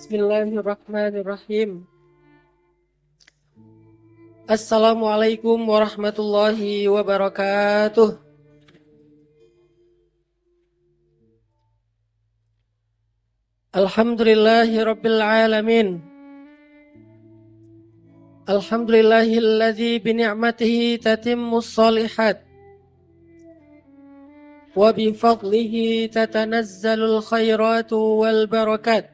Bismillahirrahmanirrahim. Assalamualaikum warahmatullahi wabarakatuh. Alhamdulillahi rabbil alamin. Alhamdulillahilladzi bini'matihi tatimmus shalihat wa bifadlihi tatanazzalul khairatu wal barakat.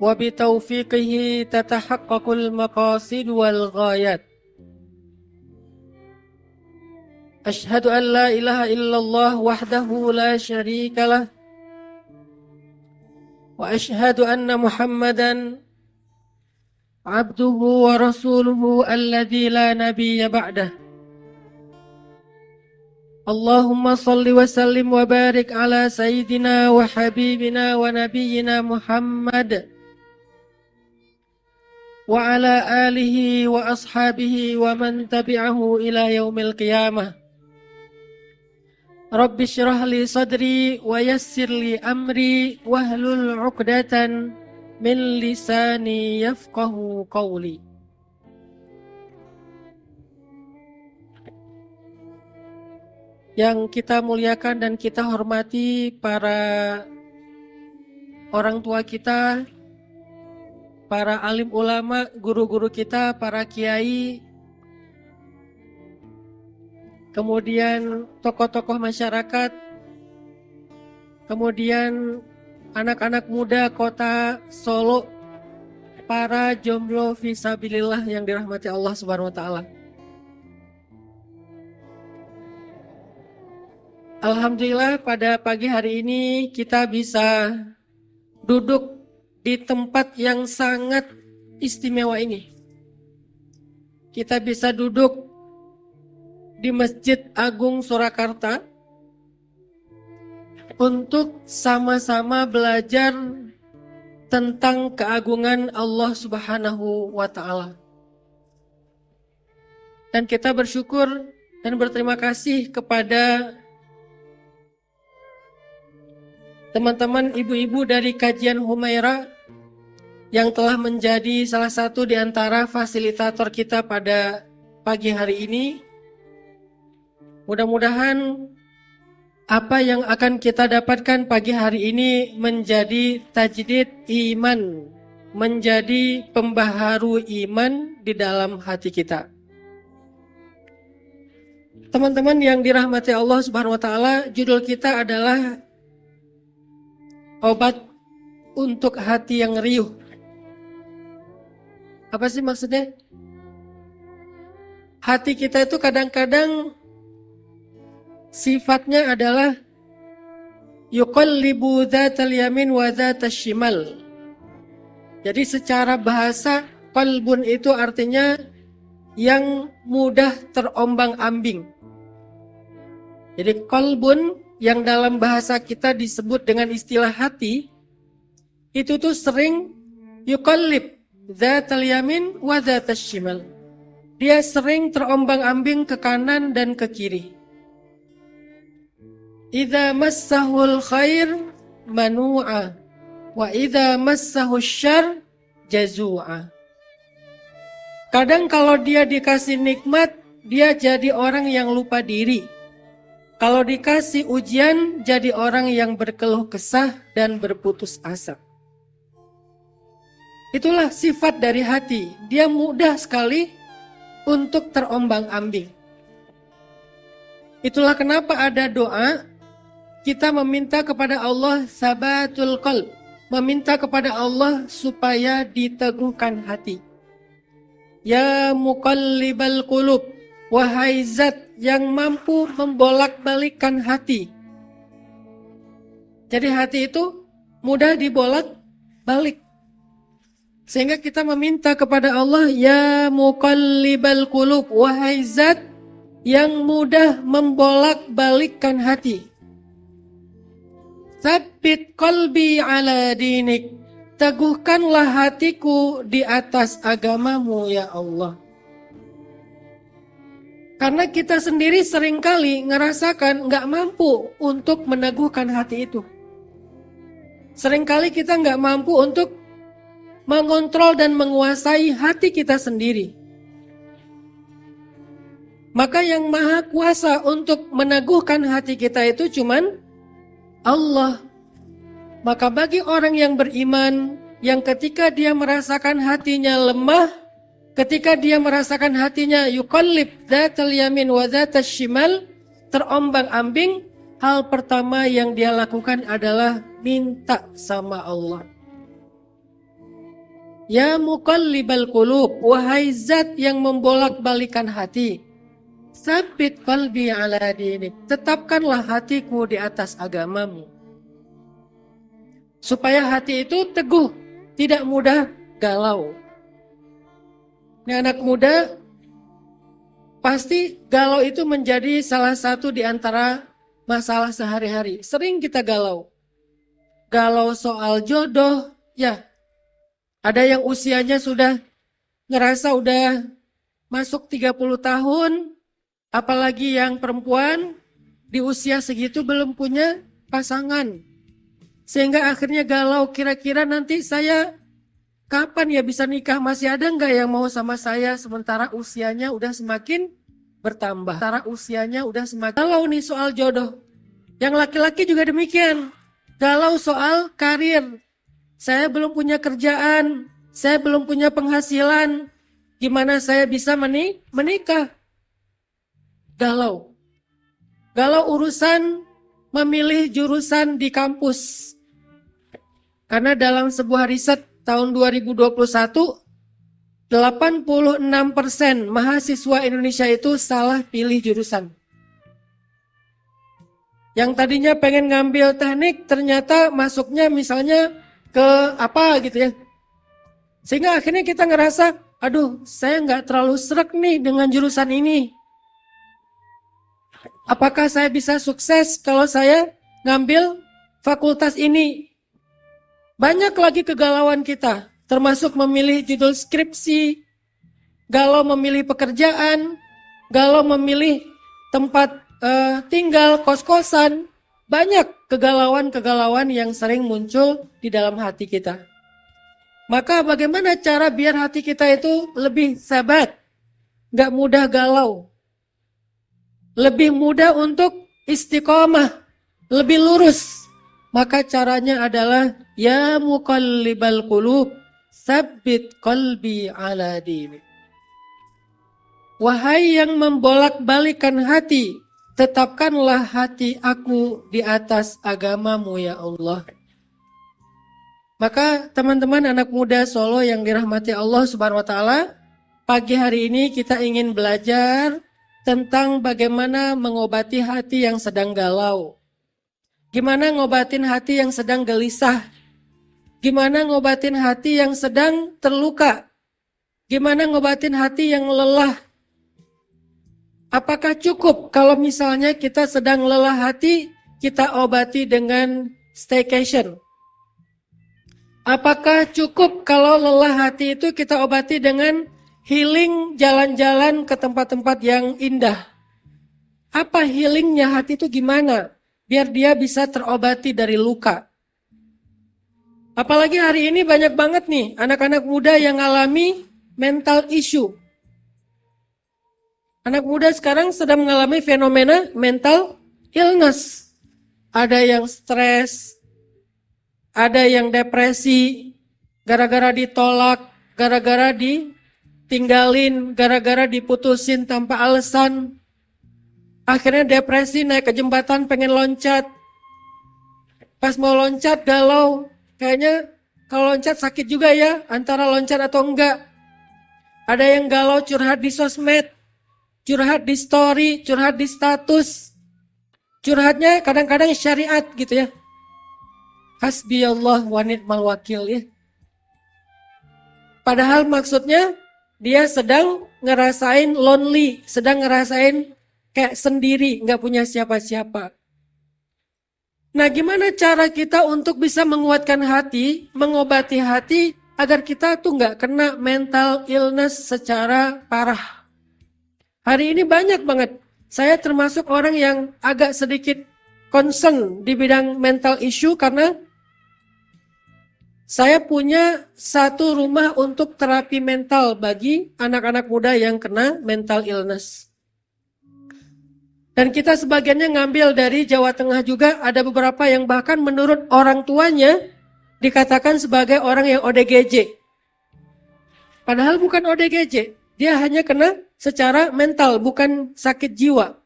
وبتوفيقه تتحقق المقاصد والغايات. أشهد أن لا إله إلا الله وحده لا شريك له وأشهد أن محمدا عبده ورسوله الذي لا نبي بعده. اللهم صل وسلم وبارك على سيدنا وحبيبنا ونبينا محمد وعلى آله وأصحابه ومن تبعه إلى يوم القيامة. رب اشرح لي صدري ويسر لي أمري واحلل عقدة من لساني يفقه قولي. Yang kita muliakan dan kita hormati para orang tua kita, para alim ulama, guru-guru kita, para kiai, kemudian tokoh-tokoh masyarakat, kemudian anak-anak muda kota Solo, para jomblo fisabilillah yang dirahmati Allah Subhanahu wa taala. Alhamdulillah pada pagi hari ini kita bisa duduk di tempat yang sangat istimewa ini. Kita bisa duduk di Masjid Agung Surakarta untuk sama-sama belajar tentang keagungan Allah Subhanahu wa taala. Dan kita bersyukur dan berterima kasih kepada teman-teman ibu-ibu dari kajian Humaira yang telah menjadi salah satu di antara fasilitator kita pada pagi hari ini. Mudah-mudahan apa yang akan kita dapatkan pagi hari ini menjadi tajdid iman, menjadi pembaharu iman di dalam hati kita. Teman-teman yang dirahmati Allah Subhanahu wa taala, judul kita adalah obat untuk hati yang riuh. Apa sih maksudnya? Hati kita itu kadang-kadang sifatnya adalah yuqallibu dzatal yamin wa dzatas shimal. Jadi secara bahasa qalbun itu artinya yang mudah terombang-ambing. Jadi qalbun yang dalam bahasa kita disebut dengan istilah hati, itu tuh sering yuqallib dzatal yamin wa dzatas shimal. Dia sering terombang-ambing ke kanan dan ke kiri. Idza massahul khair manu'a wa idza massahus syarr jazu'a. Kadang kalau dia dikasih nikmat, dia jadi orang yang lupa diri. Kalau dikasih ujian, jadi orang yang berkeluh kesah dan berputus asa. Itulah sifat dari hati. Dia mudah sekali untuk terombang-ambing. Itulah kenapa ada doa, kita meminta kepada Allah sabatul qalb, meminta kepada Allah supaya diteguhkan hati. Ya muqallibal qulub, wahai zat yang mampu membolak-balikkan hati. Jadi hati itu mudah dibolak-balik. Sehingga kita meminta kepada Allah, ya muqallibal qulub, wahai zat yang mudah membolak-balikkan hati. Tsabbit qalbi ala dinik, teguhkanlah hatiku di atas agamamu ya Allah. Karena kita sendiri seringkali ngerasakan gak mampu untuk meneguhkan hati itu. Seringkali kita nggak mampu untuk mengontrol dan menguasai hati kita sendiri. Maka yang maha kuasa untuk meneguhkan hati kita itu cuman Allah. Maka bagi orang yang beriman, yang ketika dia merasakan hatinya lemah, ketika dia merasakan hatinya yuqallib dzatal yamin wa dzatas shimal, terombang-ambing, hal pertama yang dia lakukan adalah minta sama Allah. Ya muqallibal qulub, wahai zat yang membolak-balikan hati, sabit qalbi ala dinik, tetapkanlah hatiku di atas agamamu. Supaya hati itu teguh, tidak mudah galau. Ini anak muda, pasti galau itu menjadi salah satu di antara masalah sehari-hari. Sering kita galau. Galau soal jodoh, ya. Ada yang usianya sudah ngerasa udah masuk 30 tahun, apalagi yang perempuan di usia segitu belum punya pasangan. Sehingga akhirnya galau, kira-kira nanti saya kapan ya bisa nikah, masih ada nggak yang mau sama saya, sementara usianya udah semakin bertambah. Galau nih soal jodoh. Yang laki-laki juga demikian, galau soal karir. Saya belum punya kerjaan, saya belum punya penghasilan, gimana saya bisa menikah? Galau urusan memilih jurusan di kampus. Karena dalam sebuah riset tahun 2021, 86% mahasiswa Indonesia itu salah pilih jurusan. Yang tadinya pengen ngambil teknik, ternyata masuknya misalnya ke apa gitu ya. Sehingga akhirnya kita ngerasa, aduh saya nggak terlalu sreg nih dengan jurusan ini. Apakah saya bisa sukses kalau saya ngambil fakultas ini? Banyak lagi kegalauan kita, termasuk memilih judul skripsi, galau memilih pekerjaan, galau memilih tempat tinggal, kos-kosan. Banyak kegalauan-kegalauan yang sering muncul di dalam hati kita. Maka bagaimana cara biar hati kita itu lebih sabat, gak mudah galau, lebih mudah untuk istiqomah, lebih lurus? Maka caranya adalah ya muqallibal qulub, sabbit qalbi ala dinik. Wahai yang membolak-balikan hati, tetapkanlah hati aku di atas agamamu ya Allah. Maka teman-teman anak muda Solo yang dirahmati Allah Subhanahu wa taala, pagi hari ini kita ingin belajar tentang bagaimana mengobati hati yang sedang galau. Gimana ngobatin hati yang sedang gelisah? Gimana ngobatin hati yang sedang terluka? Gimana ngobatin hati yang lelah? Apakah cukup kalau misalnya kita sedang lelah hati, kita obati dengan staycation? Apakah cukup kalau lelah hati itu kita obati dengan healing, jalan-jalan ke tempat-tempat yang indah? Apa healingnya hati itu gimana? Biar dia bisa terobati dari luka. Apalagi hari ini banyak banget nih anak-anak muda yang alami mental issue. Anak muda sekarang sedang mengalami fenomena mental illness. Ada yang stres, ada yang depresi, gara-gara ditolak, gara-gara ditinggalin, gara-gara diputusin tanpa alasan. Akhirnya depresi, naik ke jembatan pengen loncat. Pas mau loncat galau, kayaknya kalau loncat sakit juga ya, antara loncat atau enggak. Ada yang galau curhat di sosmed, curhat di story, curhat di status. Curhatnya kadang-kadang syariat gitu ya. Hasbiyallah wa ni'mal wakil ya. Padahal maksudnya dia sedang ngerasain lonely, sedang ngerasain kayak sendiri, nggak punya siapa-siapa. Nah, gimana cara kita untuk bisa menguatkan hati, mengobati hati agar kita tuh nggak kena mental illness secara parah? Hari ini banyak banget. Saya termasuk orang yang agak sedikit concern di bidang mental issue karena Saya punya satu rumah untuk terapi mental bagi anak-anak muda yang kena mental illness. Dan kita sebagiannya ngambil dari Jawa Tengah juga, ada beberapa yang bahkan menurut orang tuanya dikatakan sebagai orang yang ODGJ. Padahal bukan ODGJ, dia hanya kena secara mental, bukan sakit jiwa.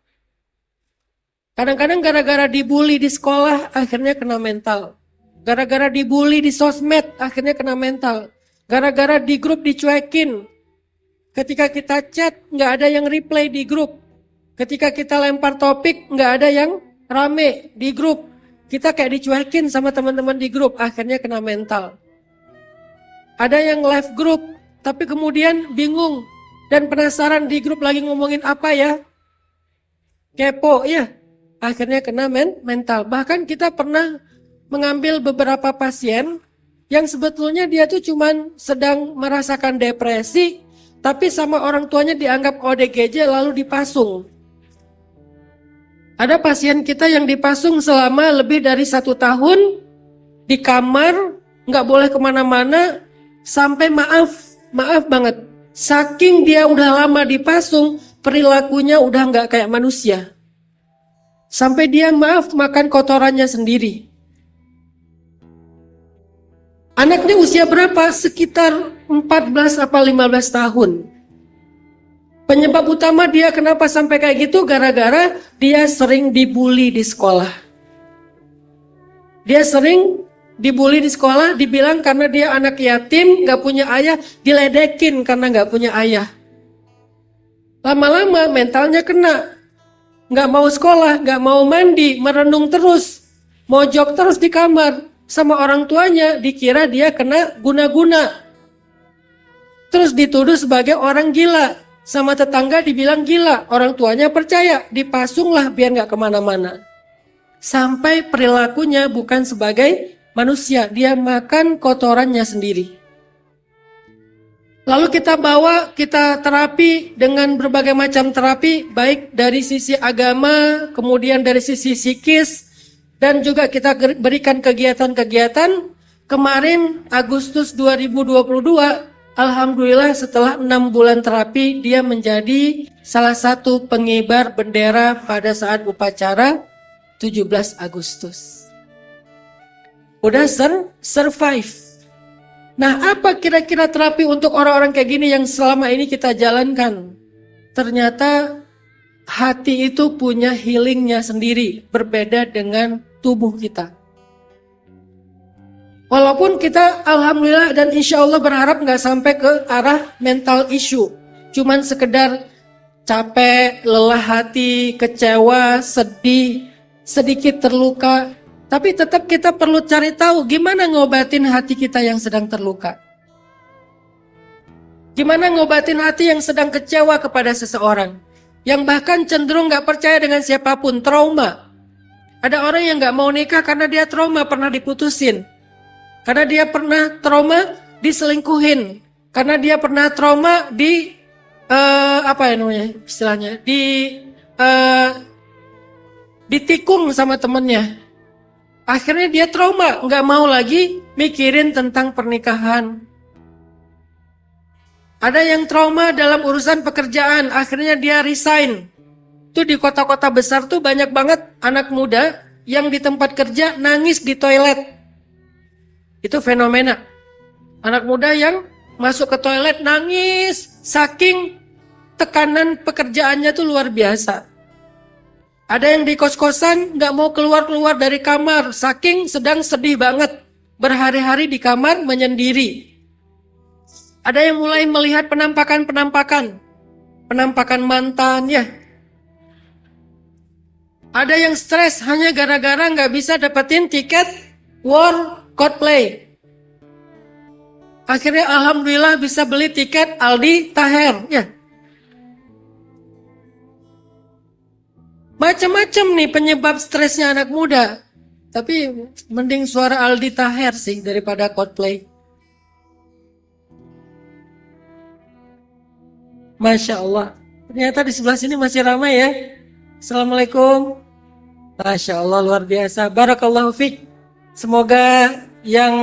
Kadang-kadang gara-gara dibully di sekolah, akhirnya kena mental. Gara-gara dibully di sosmed, akhirnya kena mental. Gara-gara di grup dicuekin. Ketika kita chat, nggak ada yang reply di grup. Ketika kita lempar topik, nggak ada yang rame di grup. Kita kayak dicuekin sama teman-teman di grup, akhirnya kena mental. Ada yang live grup, tapi kemudian bingung dan penasaran di grup lagi ngomongin apa ya. Kepo ya, akhirnya kena mental. Bahkan kita pernah mengambil beberapa pasien yang sebetulnya dia tuh cuman sedang merasakan depresi, tapi sama orang tuanya dianggap ODGJ lalu dipasung. Ada pasien kita yang dipasung selama lebih dari 1 tahun di kamar, nggak boleh kemana-mana, sampai maaf banget, saking dia udah lama dipasung, perilakunya udah nggak kayak manusia. Sampai dia makan kotorannya sendiri. Anaknya usia berapa? Sekitar 14 atau 15 tahun. Penyebab utama dia kenapa sampai kayak gitu gara-gara dia sering dibully di sekolah. Dia sering dibully di sekolah, dibilang karena dia anak yatim, gak punya ayah, diledekin karena gak punya ayah. Lama-lama mentalnya kena. Gak mau sekolah, gak mau mandi, merenung terus, mojok terus di kamar. Sama orang tuanya dikira dia kena guna-guna. Terus dituduh sebagai orang gila. Sama tetangga dibilang gila. Orang tuanya percaya, dipasunglah biar gak kemana-mana. Sampai perilakunya bukan sebagai manusia, dia makan kotorannya sendiri. Lalu kita bawa, kita terapi dengan berbagai macam terapi, baik dari sisi agama, kemudian dari sisi psikis, dan juga kita berikan kegiatan-kegiatan. Kemarin Agustus 2022, alhamdulillah setelah 6 bulan terapi, dia menjadi salah satu pengibar bendera pada saat upacara 17 Agustus. Udah survive. Nah, apa kira-kira terapi untuk orang-orang kayak gini yang selama ini kita jalankan? Ternyata hati itu punya healingnya sendiri, berbeda dengan tubuh kita. Walaupun kita alhamdulillah dan insya Allah berharap nggak sampai ke arah mental issue, cuman sekedar capek, lelah hati, kecewa, sedih, sedikit terluka, tapi tetap kita perlu cari tahu gimana ngobatin hati kita yang sedang terluka. Gimana ngobatin hati yang sedang kecewa kepada seseorang, yang bahkan cenderung gak percaya dengan siapapun, trauma. Ada orang yang gak mau nikah karena dia trauma pernah diputusin. Karena dia pernah trauma diselingkuhin. Karena dia pernah trauma ditikung sama temennya. Akhirnya dia trauma, gak mau lagi mikirin tentang pernikahan. Ada yang trauma dalam urusan pekerjaan, akhirnya dia resign. Itu di kota-kota besar tuh banyak banget anak muda yang di tempat kerja nangis di toilet. Itu fenomena. Anak muda yang masuk ke toilet nangis, saking tekanan pekerjaannya tuh luar biasa. Ada yang di kos-kosan gak mau keluar-keluar dari kamar, saking sedang sedih banget, berhari-hari di kamar menyendiri. Ada yang mulai melihat penampakan mantan ya. Ada yang stres hanya gara-gara gak bisa dapetin tiket War Coldplay. Akhirnya alhamdulillah bisa beli tiket Aldi Taher ya. Macam-macam nih penyebab stresnya anak muda. Tapi mending suara Aldi Taher sih daripada Coldplay. Masya Allah. Ternyata di sebelah sini masih ramai ya. Assalamualaikum. Masya Allah luar biasa. Barakallahu fiqh. Semoga yang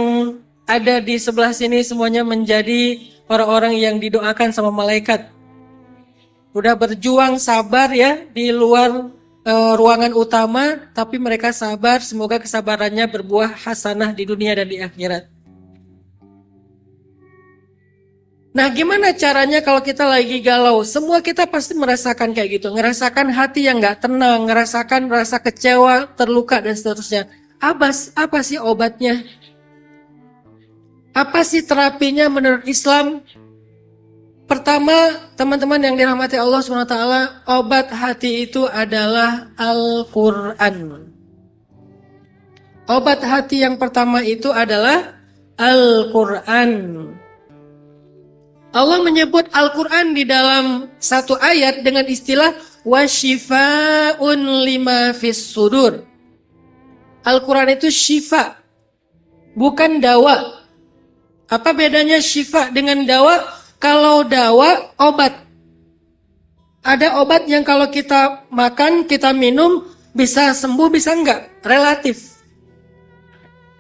ada di sebelah sini semuanya menjadi orang-orang yang didoakan sama malaikat. Udah berjuang sabar ya di luar ruangan utama, tapi mereka sabar, semoga kesabarannya berbuah hasanah di dunia dan di akhirat. Nah, gimana caranya kalau kita lagi galau? Semua kita pasti merasakan kayak gitu, ngerasakan hati yang gak tenang, ngerasakan rasa kecewa, terluka dan seterusnya. Apa sih obatnya? Apa sih terapinya menurut Islam? Pertama, teman-teman yang dirahmati Allah SWT, obat hati itu adalah Al-Quran. Obat hati yang pertama itu adalah Al-Quran. Allah menyebut Al-Quran di dalam satu ayat dengan istilah wasyifa'un lima fis sudur. Al-Quran itu syifa, bukan dawa. Apa bedanya syifa dengan dawa? Kalau dawa, obat. Ada obat yang kalau kita makan, kita minum, bisa sembuh, bisa enggak. Relatif.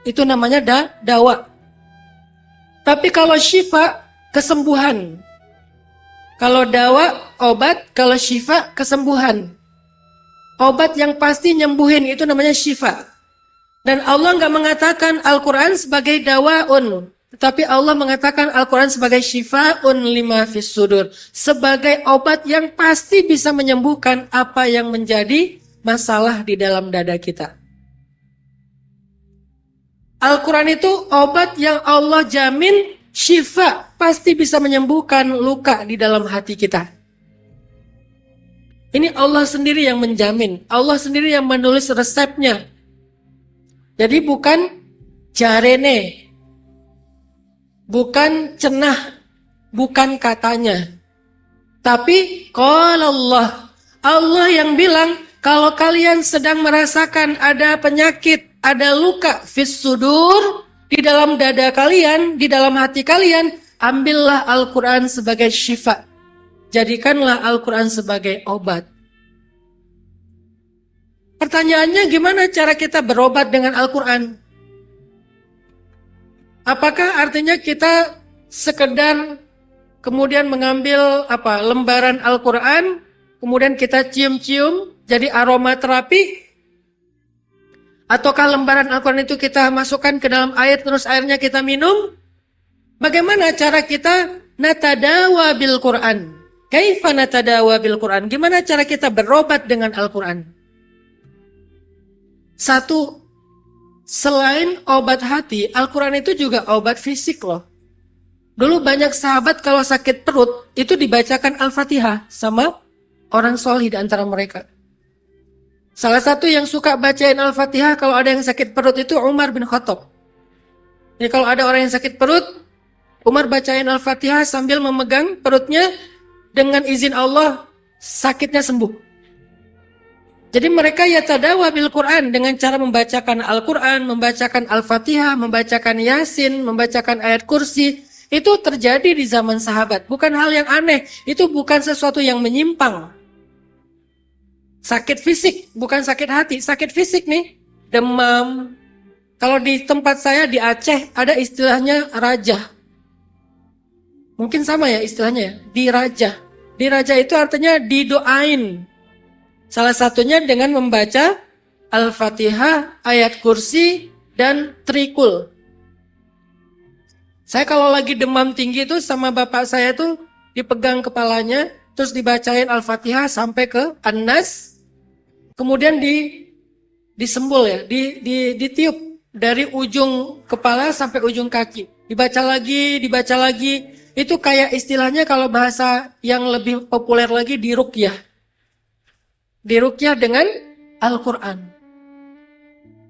Itu namanya dawa. Tapi kalau syifa, kesembuhan. Kalau dawa, obat. Kalau syifa, kesembuhan. Obat yang pasti nyembuhin itu namanya syifa. Dan Allah nggak mengatakan Al-Quran sebagai dawaun, tetapi Allah mengatakan Al-Quran sebagai syifa'un lima fis sudur, sebagai obat yang pasti bisa menyembuhkan apa yang menjadi masalah di dalam dada kita. Al-Quran itu obat yang Allah jamin syifa, pasti bisa menyembuhkan luka di dalam hati kita. Ini Allah sendiri yang menjamin, Allah sendiri yang menulis resepnya. Jadi bukan jarene, bukan cenah, bukan katanya. Tapi qala Allah yang bilang, kalau kalian sedang merasakan ada penyakit, ada luka fis sudur, di dalam dada kalian, di dalam hati kalian, ambillah Al-Quran sebagai syifa. Jadikanlah Al-Quran sebagai obat. Pertanyaannya, gimana cara kita berobat dengan Al-Quran? Apakah artinya kita sekedar kemudian mengambil lembaran Al-Quran, kemudian kita cium-cium, jadi aromaterapi? Ataukah lembaran Al-Quran itu kita masukkan ke dalam air, terus airnya kita minum? Bagaimana cara kita natadawa bil Quran? Kaifa natadawa bil Quran? Gimana cara kita berobat dengan Al-Quran? Satu, selain obat hati, Al-Quran itu juga obat fisik loh. Dulu banyak sahabat kalau sakit perut, itu dibacakan Al-Fatihah sama orang solih di antara mereka. Salah satu yang suka bacain Al-Fatihah kalau ada yang sakit perut itu Umar bin Khattab. Jadi kalau ada orang yang sakit perut, Umar bacain Al-Fatihah sambil memegang perutnya, dengan izin Allah sakitnya sembuh. Jadi mereka yatadawa bil Quran dengan cara membacakan Al-Quran, membacakan Al-Fatihah, membacakan Yasin, membacakan ayat kursi. Itu terjadi di zaman sahabat. Bukan hal yang aneh. Itu bukan sesuatu yang menyimpang. Sakit fisik, bukan sakit hati. Sakit fisik nih, demam. Kalau di tempat saya di Aceh ada istilahnya rajah. Mungkin sama ya istilahnya ya, dirajah. Dirajah itu artinya didoain. Salah satunya dengan membaca Al-Fatihah, ayat kursi, dan trikul. Saya kalau lagi demam tinggi itu sama bapak saya tuh dipegang kepalanya, terus dibacain Al-Fatihah sampai ke An-Nas, kemudian disembul ya, ditiup dari ujung kepala sampai ujung kaki. Dibaca lagi. Itu kayak istilahnya kalau bahasa yang lebih populer lagi diruqyah. Diruqyah dengan Al-Quran.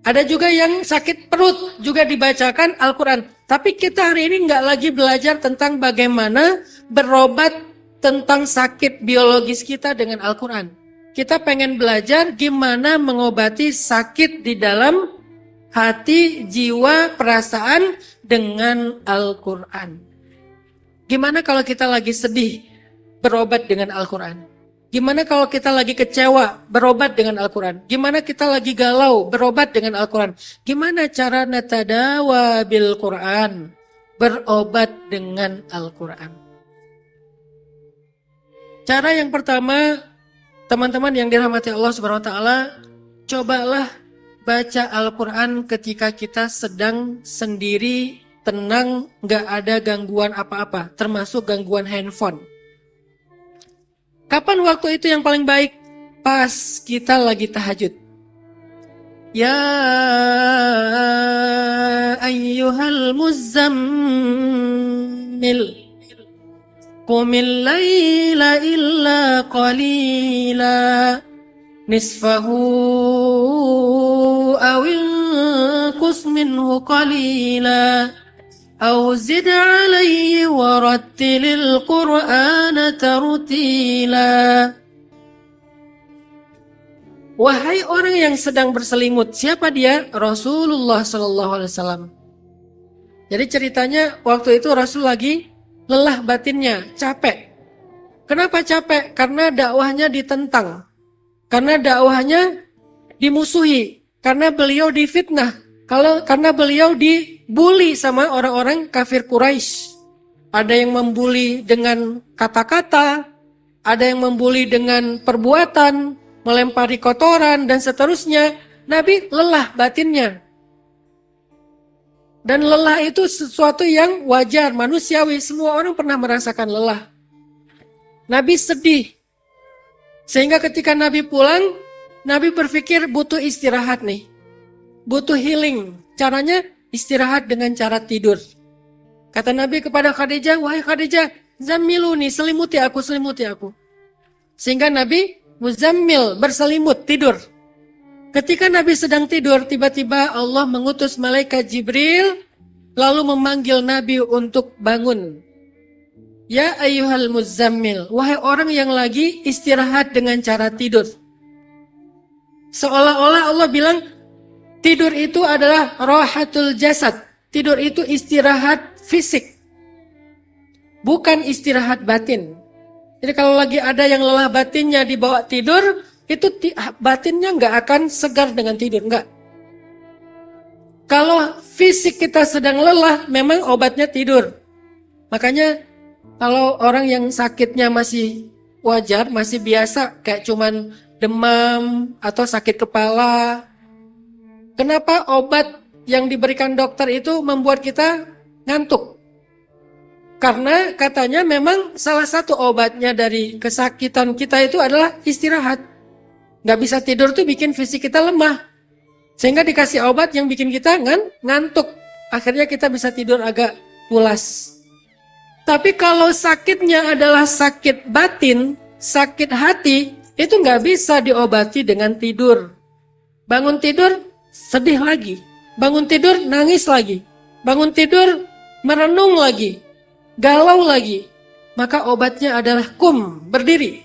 Ada juga yang sakit perut juga dibacakan Al-Quran. Tapi kita hari ini nggak lagi belajar tentang bagaimana berobat tentang sakit biologis kita dengan Al-Quran. Kita pengen belajar gimana mengobati sakit di dalam hati, jiwa, perasaan dengan Al-Quran. Gimana kalau kita lagi sedih berobat dengan Al-Quran? Gimana kalau kita lagi kecewa, berobat dengan Al-Quran? Gimana kita lagi galau, berobat dengan Al-Quran? Gimana cara natadawa bil Quran? Berobat dengan Al-Quran. Cara yang pertama, teman-teman yang dirahmati Allah Subhanahu wa taala, cobalah baca Al-Quran ketika kita sedang sendiri, tenang, gak ada gangguan apa-apa, termasuk gangguan handphone. Kapan waktu itu yang paling baik? Pas kita lagi tahajud. Ya ayyuhal muzammil qumil laila illa qalila nisfahu awil kus minhu qalila aw zid alayhi warattilil qur'ana tartila. Wahai orang yang sedang berselimut, siapa dia? Rasulullah sallallahu alaihi wasallam. Jadi ceritanya waktu itu Rasul lagi lelah batinnya, capek. Kenapa capek? Karena dakwahnya ditentang. Karena dakwahnya dimusuhi, karena beliau difitnah, karena beliau dibully sama orang-orang kafir Quraisy. Ada yang membuli dengan kata-kata, ada yang membuli dengan perbuatan, melempari kotoran dan seterusnya. Nabi lelah batinnya. Dan lelah itu sesuatu yang wajar, manusiawi, semua orang pernah merasakan lelah. Nabi sedih. Sehingga ketika Nabi pulang, Nabi berpikir butuh istirahat nih. Butuh healing. Caranya istirahat dengan cara tidur. Kata Nabi kepada Khadijah, wahai Khadijah, zammiluni, selimuti aku, selimuti aku. Sehingga Nabi muzammil, berselimut, tidur. Ketika Nabi sedang tidur, tiba-tiba Allah mengutus malaikat Jibril, lalu memanggil Nabi untuk bangun. Ya ayyuhal muzammil, wahai orang yang lagi istirahat dengan cara tidur. Seolah-olah Allah bilang, tidur itu adalah rahatul jasad. Tidur itu istirahat fisik, bukan istirahat batin. Jadi kalau lagi ada yang lelah batinnya dibawa tidur, itu batinnya nggak akan segar dengan tidur, nggak. Kalau fisik kita sedang lelah, memang obatnya tidur. Makanya kalau orang yang sakitnya masih wajar, masih biasa, kayak cuman demam atau sakit kepala, kenapa obat yang diberikan dokter itu membuat kita ngantuk? Karena katanya memang salah satu obatnya dari kesakitan kita itu adalah istirahat. Gak bisa tidur tuh bikin fisik kita lemah. Sehingga dikasih obat yang bikin kita ngantuk. Akhirnya kita bisa tidur agak pulas. Tapi kalau sakitnya adalah sakit batin, sakit hati, itu gak bisa diobati dengan tidur. Bangun tidur, sedih lagi. Bangun tidur, nangis lagi. Bangun tidur, merenung lagi. Galau lagi. Maka obatnya adalah berdiri.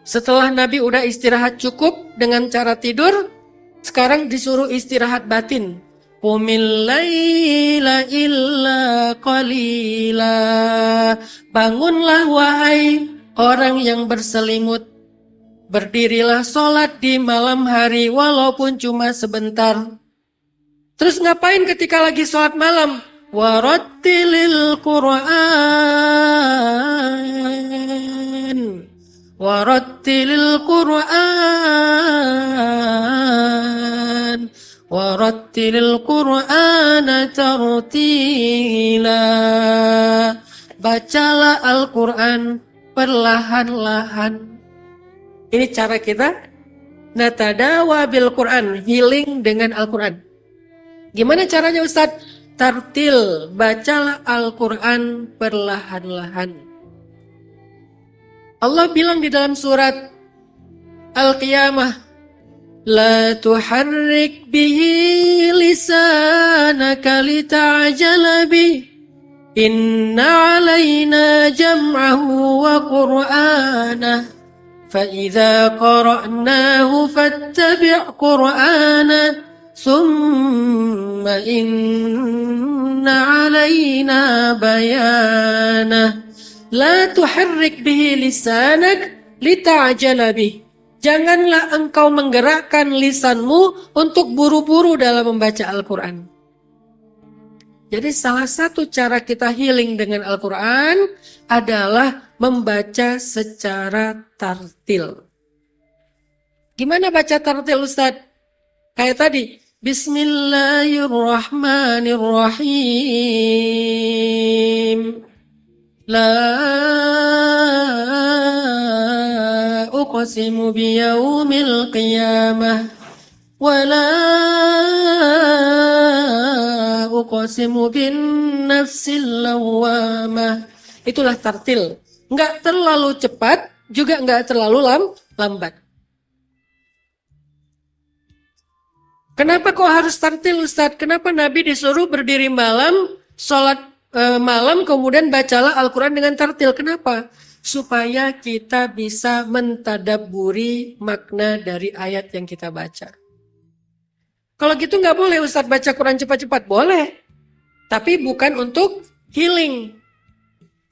Setelah Nabi udah istirahat cukup dengan cara tidur, sekarang disuruh istirahat batin. Qumil laila illa qalila. Bangunlah wahai orang yang berselimut. Berdirilah sholat di malam hari walaupun cuma sebentar. Terus ngapain ketika lagi sholat malam? Warattilil Qur'an. Warattilil Qur'an. Warattilil Qur'ana tartila. Bacalah Al-Quran perlahan-lahan. Ini cara kita natadawa bil Quran, healing dengan Al-Quran. Gimana caranya Ustadz? Tartil, bacalah Al-Quran perlahan-lahan. Allah bilang di dalam surat Al-Qiyamah, La tuharrik bihi lisanaka lita'jala bih. Inna alayna jam'ahu wa qur'anah. فَإِذَا قَرَأْنَاهُ فَاتَّبِعْ قُرْآنَهُ ثُمَّ إِنَّ عَلَيْنَا بَيَانَهُ لَا تُحَرِّكْ بِهِ لِسَانَكَ lita'jala bih. Janganlah engkau menggerakkan lisanmu untuk buru-buru dalam membaca Al-Quran. Jadi salah satu cara kita healing dengan Al-Quran adalah membaca secara tartil. Gimana baca tartil, Ustadz? Kayak tadi, Bismillahirrahmanirrahim. La uqsimu biyaumil qiyamah wa la uqsimu bin nafsil lawwamah. Itulah tartil. Enggak terlalu cepat, juga enggak terlalu lambat. Kenapa kok harus tartil, Ustadz? Kenapa Nabi disuruh berdiri malam, sholat malam, kemudian bacalah Al-Quran dengan tartil? Kenapa? Supaya kita bisa mentadabburi makna dari ayat yang kita baca. Kalau gitu nggak boleh Ustadz baca Quran cepat-cepat. Boleh. Tapi bukan untuk healing.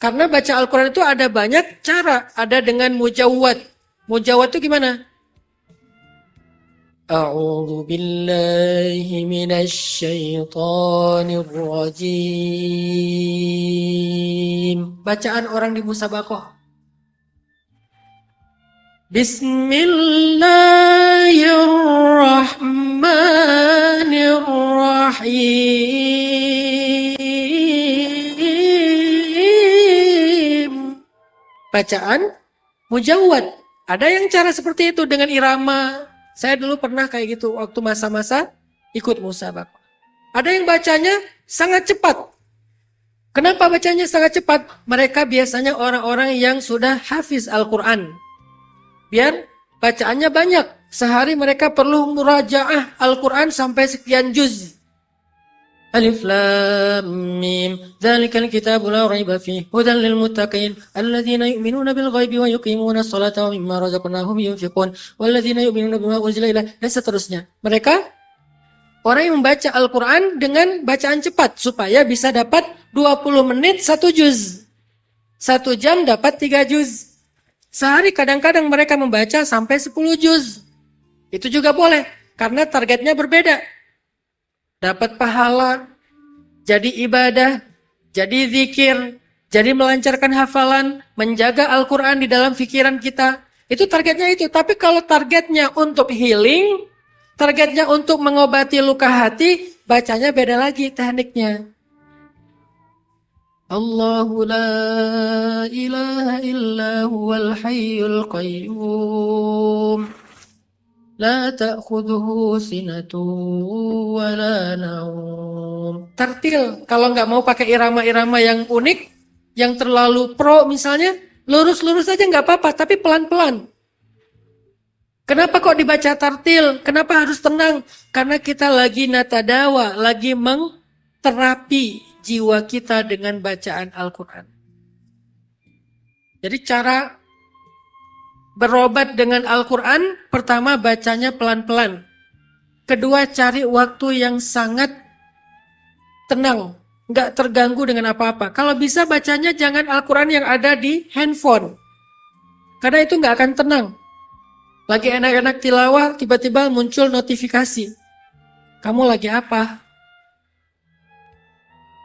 Karena baca Al-Quran itu ada banyak cara. Ada dengan mujawwad. Mujawwad itu gimana? A'udzu billahi minasy syaithanir rajim. Bacaan orang di musabaqah. Bismillahirrahmanirrahim. Bacaan mujawwad. Ada yang cara seperti itu dengan irama. Saya dulu pernah kayak gitu waktu masa-masa ikut musabaqah. Ada yang bacanya sangat cepat. Kenapa bacanya sangat cepat? Mereka biasanya orang-orang yang sudah hafiz Al-Quran. Biar bacaannya banyak. Sehari mereka perlu murajaah Al-Quran sampai sekian juz. Alif Lam Mim. Dzalikal kitabu la raiba fihi hudan lil muttaqin alladzina yu'minuna bil ghaibi wa yuqimuna sholata wa mimma razaqnahum yunfiqun walladzina yu'minuna bima unzila ilaihi, dan seterusnya. Mereka orang yang membaca Al-Quran dengan bacaan cepat supaya bisa dapat 20 menit 1 juz. 1 jam dapat 3 juz. Sehari kadang-kadang mereka membaca sampai 10 juz. Itu juga boleh karena targetnya berbeda. Dapat pahala, jadi ibadah, jadi zikir, jadi melancarkan hafalan, menjaga Al-Quran di dalam pikiran kita. Itu targetnya itu. Tapi kalau targetnya untuk healing, targetnya untuk mengobati luka hati, bacanya beda lagi tekniknya. Allahu la ilaha illa huwal hayyul qayyum. La ta'khudhuhu sinatu wa la naum. Tartil. Kalau nggak mau pakai irama-irama yang unik, yang terlalu pro misalnya, lurus-lurus aja nggak apa-apa, tapi pelan-pelan. Kenapa kok dibaca tartil? Kenapa harus tenang? Karena kita lagi natadawa, lagi mengterapi jiwa kita dengan bacaan Al-Quran. Jadi cara berobat dengan Al-Quran, pertama bacanya pelan-pelan. Kedua, cari waktu yang sangat tenang, nggak terganggu dengan apa-apa. Kalau bisa bacanya jangan Al-Quran yang ada di handphone, karena itu nggak akan tenang. Lagi enak-enak tilawah, tiba-tiba muncul notifikasi. Kamu lagi apa?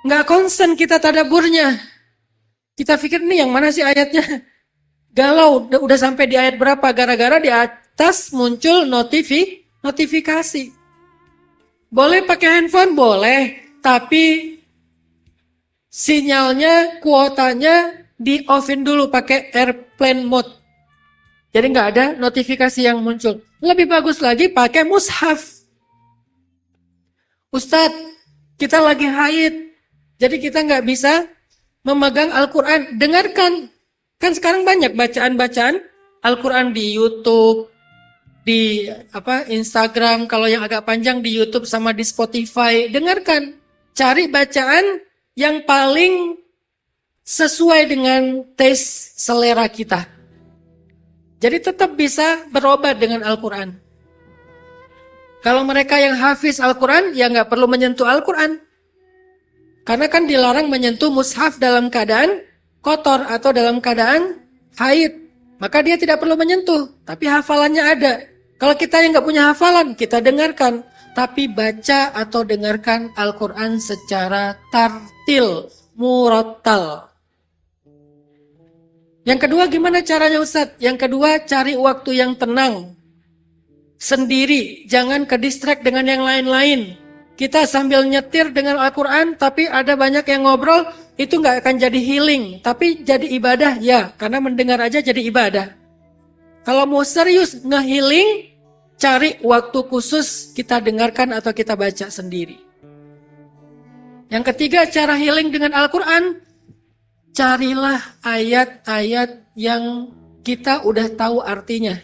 Nggak konsen kita tadaburnya. Kita pikir nih yang mana sih ayatnya? Galau, udah sampai di ayat berapa? Gara-gara di atas muncul notifikasi. Boleh pakai handphone? Boleh. Tapi sinyalnya, kuotanya di-offin dulu pakai airplane mode. Jadi nggak ada notifikasi yang muncul. Lebih bagus lagi pakai mushaf. Ustadz, kita lagi haid. Jadi kita nggak bisa memegang Al-Quran. Dengarkan. Kan sekarang banyak bacaan-bacaan Al-Quran di YouTube, di Instagram, kalau yang agak panjang di YouTube sama di Spotify. Dengarkan, cari bacaan yang paling sesuai dengan taste selera kita. Jadi tetap bisa berobat dengan Al-Quran. Kalau mereka yang hafiz Al-Quran, ya nggak perlu menyentuh Al-Quran. Karena kan dilarang menyentuh mushaf dalam keadaan kotor atau dalam keadaan haid. maka dia tidak perlu menyentuh, tapi hafalannya ada. Kalau kita yang nggak punya hafalan, kita dengarkan. Tapi baca atau dengarkan Al-Quran secara tartil, murattal. Yang kedua gimana caranya Ustadz? Yang kedua cari waktu yang tenang. Sendiri, jangan ke distract dengan yang lain-lain. Kita sambil nyetir dengan Al-Quran, tapi ada banyak yang ngobrol, itu nggak akan jadi healing. Tapi jadi ibadah, ya. Karena mendengar aja jadi ibadah. Kalau mau serius nge-healing, cari waktu khusus kita dengarkan atau kita baca sendiri. Yang ketiga, cara healing dengan Al-Quran, carilah ayat-ayat yang kita udah tahu artinya.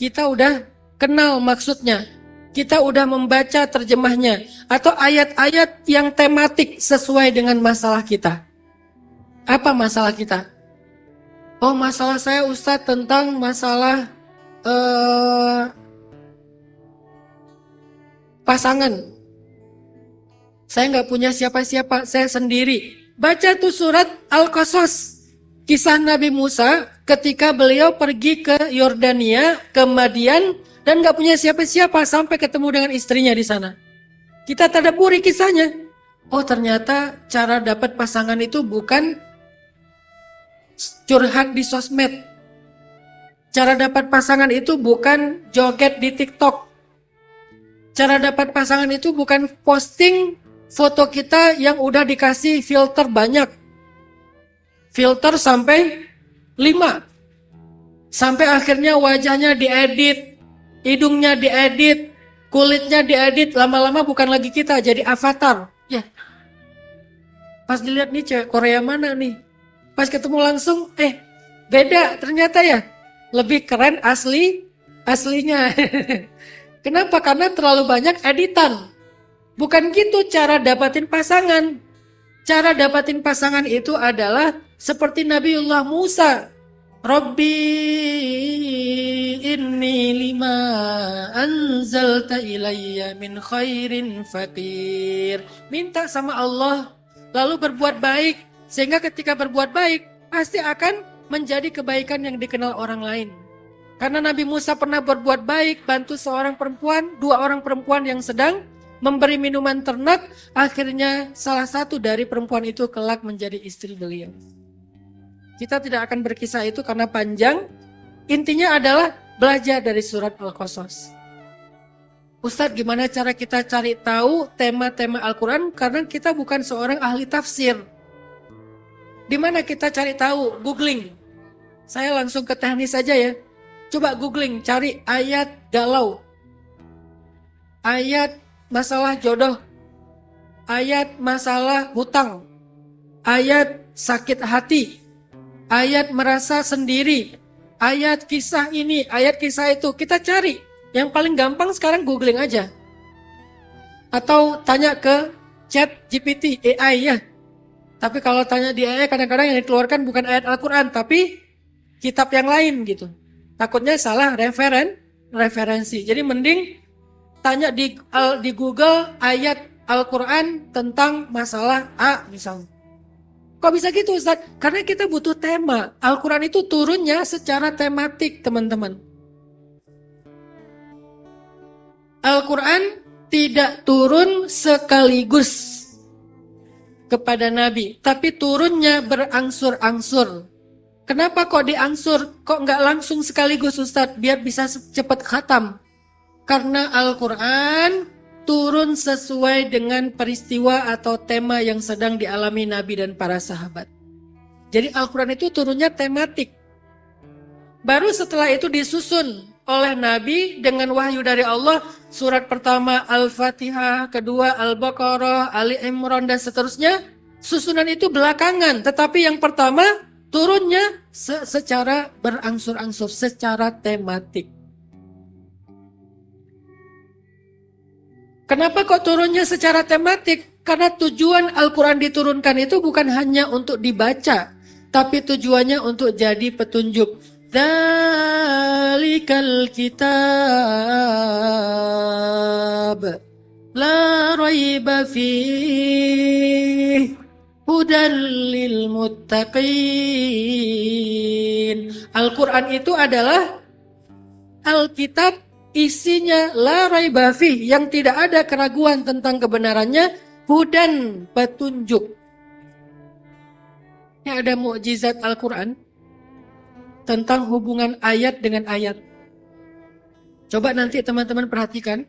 Kita udah kenal maksudnya. Kita udah membaca terjemahnya. Atau ayat-ayat yang tematik sesuai dengan masalah kita. Apa masalah kita? Oh, masalah saya Ustadz tentang masalah pasangan. Saya nggak punya siapa-siapa, saya sendiri. Baca tuh surat Al-Qasas. Kisah Nabi Musa ketika beliau pergi ke Yordania, ke Madian, dan nggak punya siapa-siapa sampai ketemu dengan istrinya di sana. Kita tadabburi kisahnya. Oh, ternyata cara dapat pasangan itu bukan curhat di sosmed. Cara dapat pasangan itu bukan joget di TikTok. Cara dapat pasangan itu bukan posting foto kita yang udah dikasih filter banyak. Filter sampai 5. Sampai akhirnya wajahnya diedit, hidungnya diedit, kulitnya diedit, lama-lama bukan lagi kita, jadi avatar. Ya. Pas dilihat nih cewek Korea mana nih? Pas ketemu langsung, beda ternyata ya. Lebih keren aslinya. Kenapa? Karena terlalu banyak editan. Bukan gitu cara dapatin pasangan. Cara dapatin pasangan itu adalah seperti Nabiullah Musa. Rabbi inni lima anzalta ilayya min khairin faqir. Minta sama Allah, lalu berbuat baik. Sehingga ketika berbuat baik, pasti akan menjadi kebaikan yang dikenal orang lain. Karena Nabi Musa pernah berbuat baik, bantu seorang perempuan, 2 orang perempuan yang sedang memberi minuman ternak, akhirnya salah satu dari perempuan itu kelak menjadi istri beliau. Kita tidak akan berkisah itu karena panjang. Intinya adalah belajar dari surat Al-Qasas. Ustadz, gimana cara kita cari tahu tema-tema Al-Quran? Karena kita bukan seorang ahli tafsir. Di mana kita cari tahu? Googling. Saya langsung ke teknis saja ya. Coba googling, cari ayat galau. Ayat masalah jodoh, ayat masalah hutang, ayat sakit hati, ayat merasa sendiri, ayat kisah ini, ayat kisah itu. Kita cari. Yang paling gampang sekarang googling aja. Atau tanya ke chat GPT, AI ya. Tapi kalau tanya di AI kadang-kadang yang dikeluarkan bukan ayat Al-Quran, tapi kitab yang lain gitu. Takutnya salah referensi. Jadi mending tanya di Google ayat Al-Quran tentang masalah A misalnya. Kok bisa gitu Ustaz? Karena kita butuh tema. Al-Quran itu turunnya secara tematik teman-teman. Al-Quran tidak turun sekaligus kepada Nabi. Tapi turunnya berangsur-angsur. Kenapa kok diangsur? Kok nggak langsung sekaligus Ustaz? Biar bisa cepat khatam. Karena Al-Quran turun sesuai dengan peristiwa atau tema yang sedang dialami Nabi dan para sahabat. Jadi Al-Quran itu turunnya tematik. Baru setelah itu disusun oleh Nabi dengan wahyu dari Allah. Surat pertama Al-Fatihah, kedua Al-Baqarah, Ali Imran dan seterusnya. Susunan itu belakangan. Tetapi yang pertama turunnya secara berangsur-angsur, secara tematik. Kenapa kok turunnya secara tematik? Karena tujuan Al-Quran diturunkan itu bukan hanya untuk dibaca, tapi tujuannya untuk jadi petunjuk. Dzalikal kitab la raiba fihi Hudan lil muttaqin. Al-Quran itu adalah Alkitab, isinya la raiba fih, yang tidak ada keraguan tentang kebenarannya, hudan, petunjuk. Ini ada mukjizat Al-Quran tentang hubungan ayat dengan ayat. Coba nanti teman-teman perhatikan.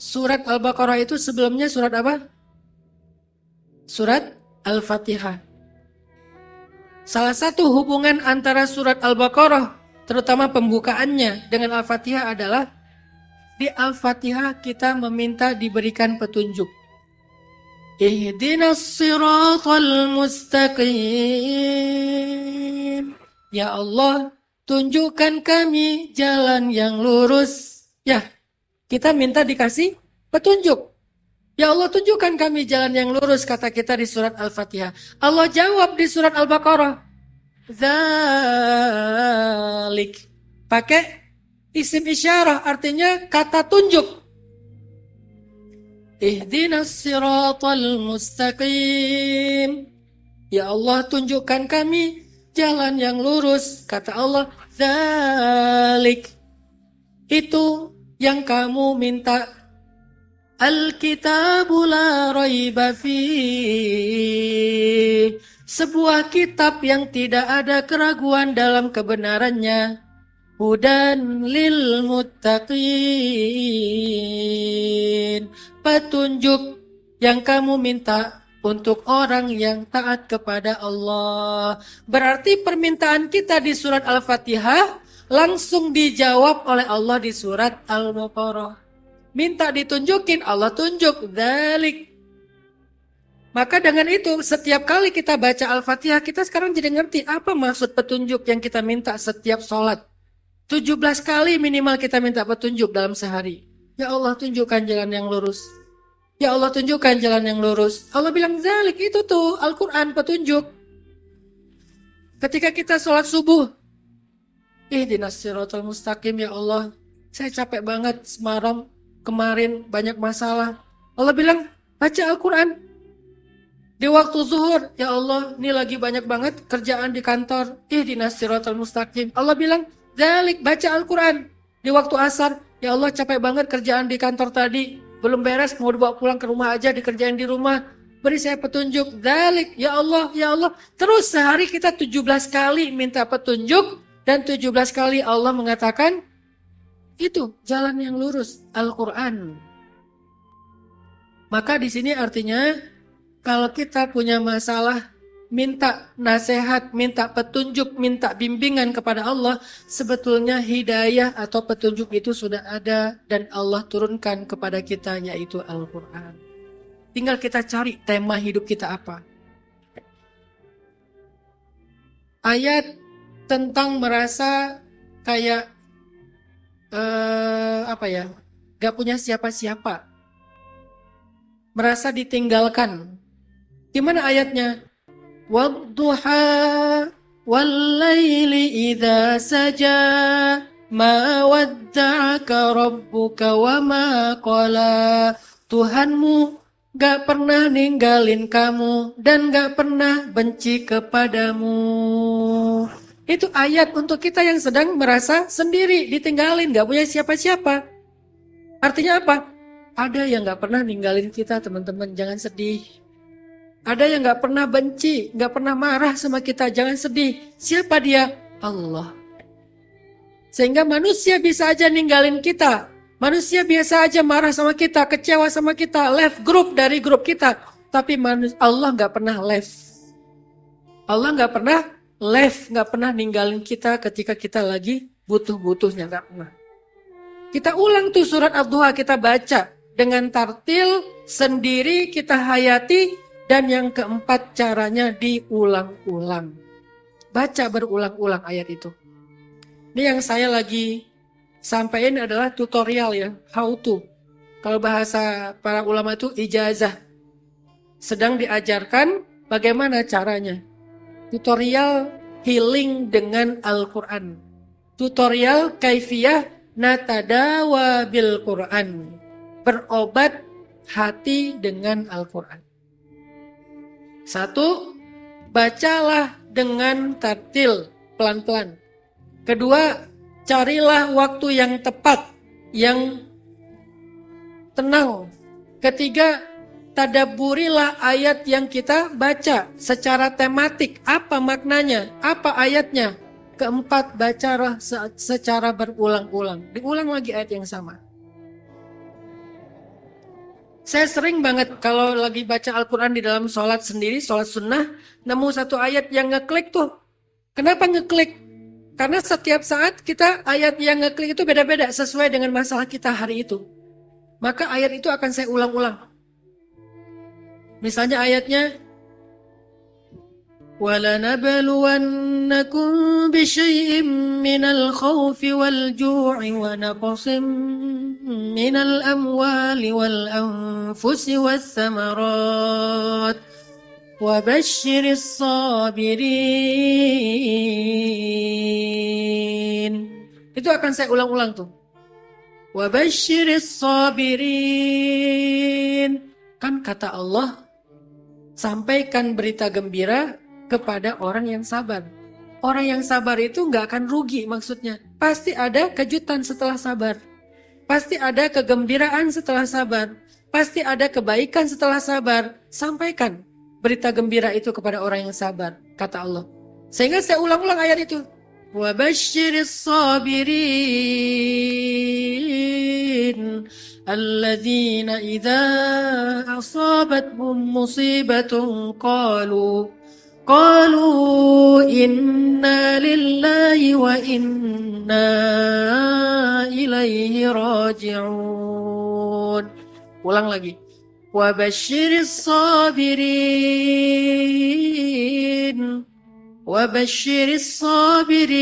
Surat Al-Baqarah itu sebelumnya surat apa? Surat Al-Fatihah. Salah satu hubungan antara surat Al-Baqarah, terutama pembukaannya, dengan Al-Fatihah adalah di Al-Fatihah kita meminta diberikan petunjuk. Ihdinas siratal mustaqim. Ya Allah, tunjukkan kami jalan yang lurus. Ya, kita minta dikasih petunjuk. Ya Allah, tunjukkan kami jalan yang lurus, kata kita di surat Al-Fatihah. Allah jawab di surat Al-Baqarah. Dzalik. Pakai isim isyarah, artinya kata tunjuk. Ihdinas siratal mustaqim. Ya Allah, tunjukkan kami jalan yang lurus, kata Allah. Dzalik. Itu yang kamu minta. Al-kitabu la raiba fih. Sebuah kitab yang tidak ada keraguan dalam kebenarannya. Hudan lil muttaqin. Petunjuk yang kamu minta untuk orang yang taat kepada Allah. Berarti permintaan kita di surat Al-Fatihah langsung dijawab oleh Allah di surat Al-Baqarah. Minta ditunjukin, Allah tunjuk. Dzalik. Maka dengan itu, setiap kali kita baca Al-Fatihah, kita sekarang jadi ngerti apa maksud petunjuk yang kita minta setiap sholat. 17 kali minimal kita minta petunjuk dalam sehari. Ya Allah, tunjukkan jalan yang lurus. Ya Allah, tunjukkan jalan yang lurus. Allah bilang, dzalik, itu tuh Al-Quran, petunjuk. Ketika kita sholat subuh, ihdinas siratal mustaqim, ya Allah, saya capek banget semalam. Kemarin banyak masalah. Allah bilang, baca Al-Quran. Di waktu zuhur, ya Allah, ini lagi banyak banget kerjaan di kantor. Ihdinas siratal mustaqim. Allah bilang, dzalik, baca Al-Quran. Di waktu asar, ya Allah, capek banget kerjaan di kantor tadi. Belum beres, mau dibawa pulang ke rumah aja, dikerjain di rumah. Beri saya petunjuk. Dzalik, ya Allah, ya Allah. Terus sehari kita 17 kali minta petunjuk. Dan 17 kali Allah mengatakan, itu jalan yang lurus, Al-Quran. Maka di sini artinya kalau kita punya masalah, minta nasihat, minta petunjuk, minta bimbingan kepada Allah, sebetulnya hidayah atau petunjuk itu sudah ada dan Allah turunkan kepada kita, yaitu Al-Quran. Tinggal kita cari tema hidup kita apa. Ayat tentang merasa kayak gak punya siapa-siapa, merasa ditinggalkan. Gimana ayatnya? Wadduha wallaili idza saja ma wadda'aka rabbuka wa ma qala. Tuhanmu gak pernah ninggalin kamu dan gak pernah benci kepadamu. Itu ayat untuk kita yang sedang merasa sendiri, ditinggalin, gak punya siapa-siapa. Artinya apa? Ada yang gak pernah ninggalin kita, teman-teman, jangan sedih. Ada yang gak pernah benci, gak pernah marah sama kita, jangan sedih. Siapa dia? Allah. Sehingga manusia bisa aja ninggalin kita. Manusia biasa aja marah sama kita, kecewa sama kita, left group dari grup kita. Tapi Allah gak pernah left. Allah gak pernah left, gak pernah ninggalin kita ketika kita lagi butuh-butuhnya, gak pernah. Kita ulang tuh surat Ad-Duha, kita baca dengan tartil sendiri, kita hayati, dan yang keempat caranya diulang-ulang. Baca berulang-ulang ayat itu. Ini yang saya lagi sampaikan adalah tutorial ya, how to. Kalau bahasa para ulama itu ijazah. Sedang diajarkan bagaimana caranya. Tutorial healing dengan Al-Quran. Tutorial kaifiyah natadawa bil Quran. Berobat hati dengan Al-Quran. Satu, bacalah dengan tartil, pelan-pelan. Kedua, carilah waktu yang tepat, yang tenang. Ketiga, tadabburilah ayat yang kita baca secara tematik. Apa maknanya? Apa ayatnya? Keempat, bacalah secara berulang-ulang. Diulang lagi ayat yang sama. Saya sering banget kalau lagi baca Al-Quran di dalam sholat sendiri, sholat sunnah, nemu satu ayat yang ngeklik tuh. Kenapa ngeklik? Karena setiap saat kita ayat yang ngeklik itu beda-beda sesuai dengan masalah kita hari itu. Maka ayat itu akan saya ulang-ulang. Misalnya ayatnya, وَلَنَبْلُوَنَّكُمْ بِشَيْءٍ مِّنَ الْخَوْفِ وَالْجُوعِ وَنَقْصٍ مِّنَ الْأَمْوَالِ وَالْأَنفُسِ وَالثَّمَرَاتِ وَبَشِّرِ الصَّابِرِينَ. Itu akan saya ulang-ulang tuh. وَبَشِّرِ الصَّابِرِينَ. Kan kata Allah, sampaikan berita gembira kepada orang yang sabar. Orang yang sabar itu nggak akan rugi maksudnya. Pasti ada kejutan setelah sabar. Pasti ada kegembiraan setelah sabar. Pasti ada kebaikan setelah sabar. Sampaikan berita gembira itu kepada orang yang sabar, kata Allah. Sehingga saya ulang-ulang ayat itu. Wa basyiris sabirin alladzina idza asabathum musibatun qalu inna lillahi wa inna ilaihi raji'un. Ulang lagi. Wa basyiris sabirin. Wa basyiris sabirin.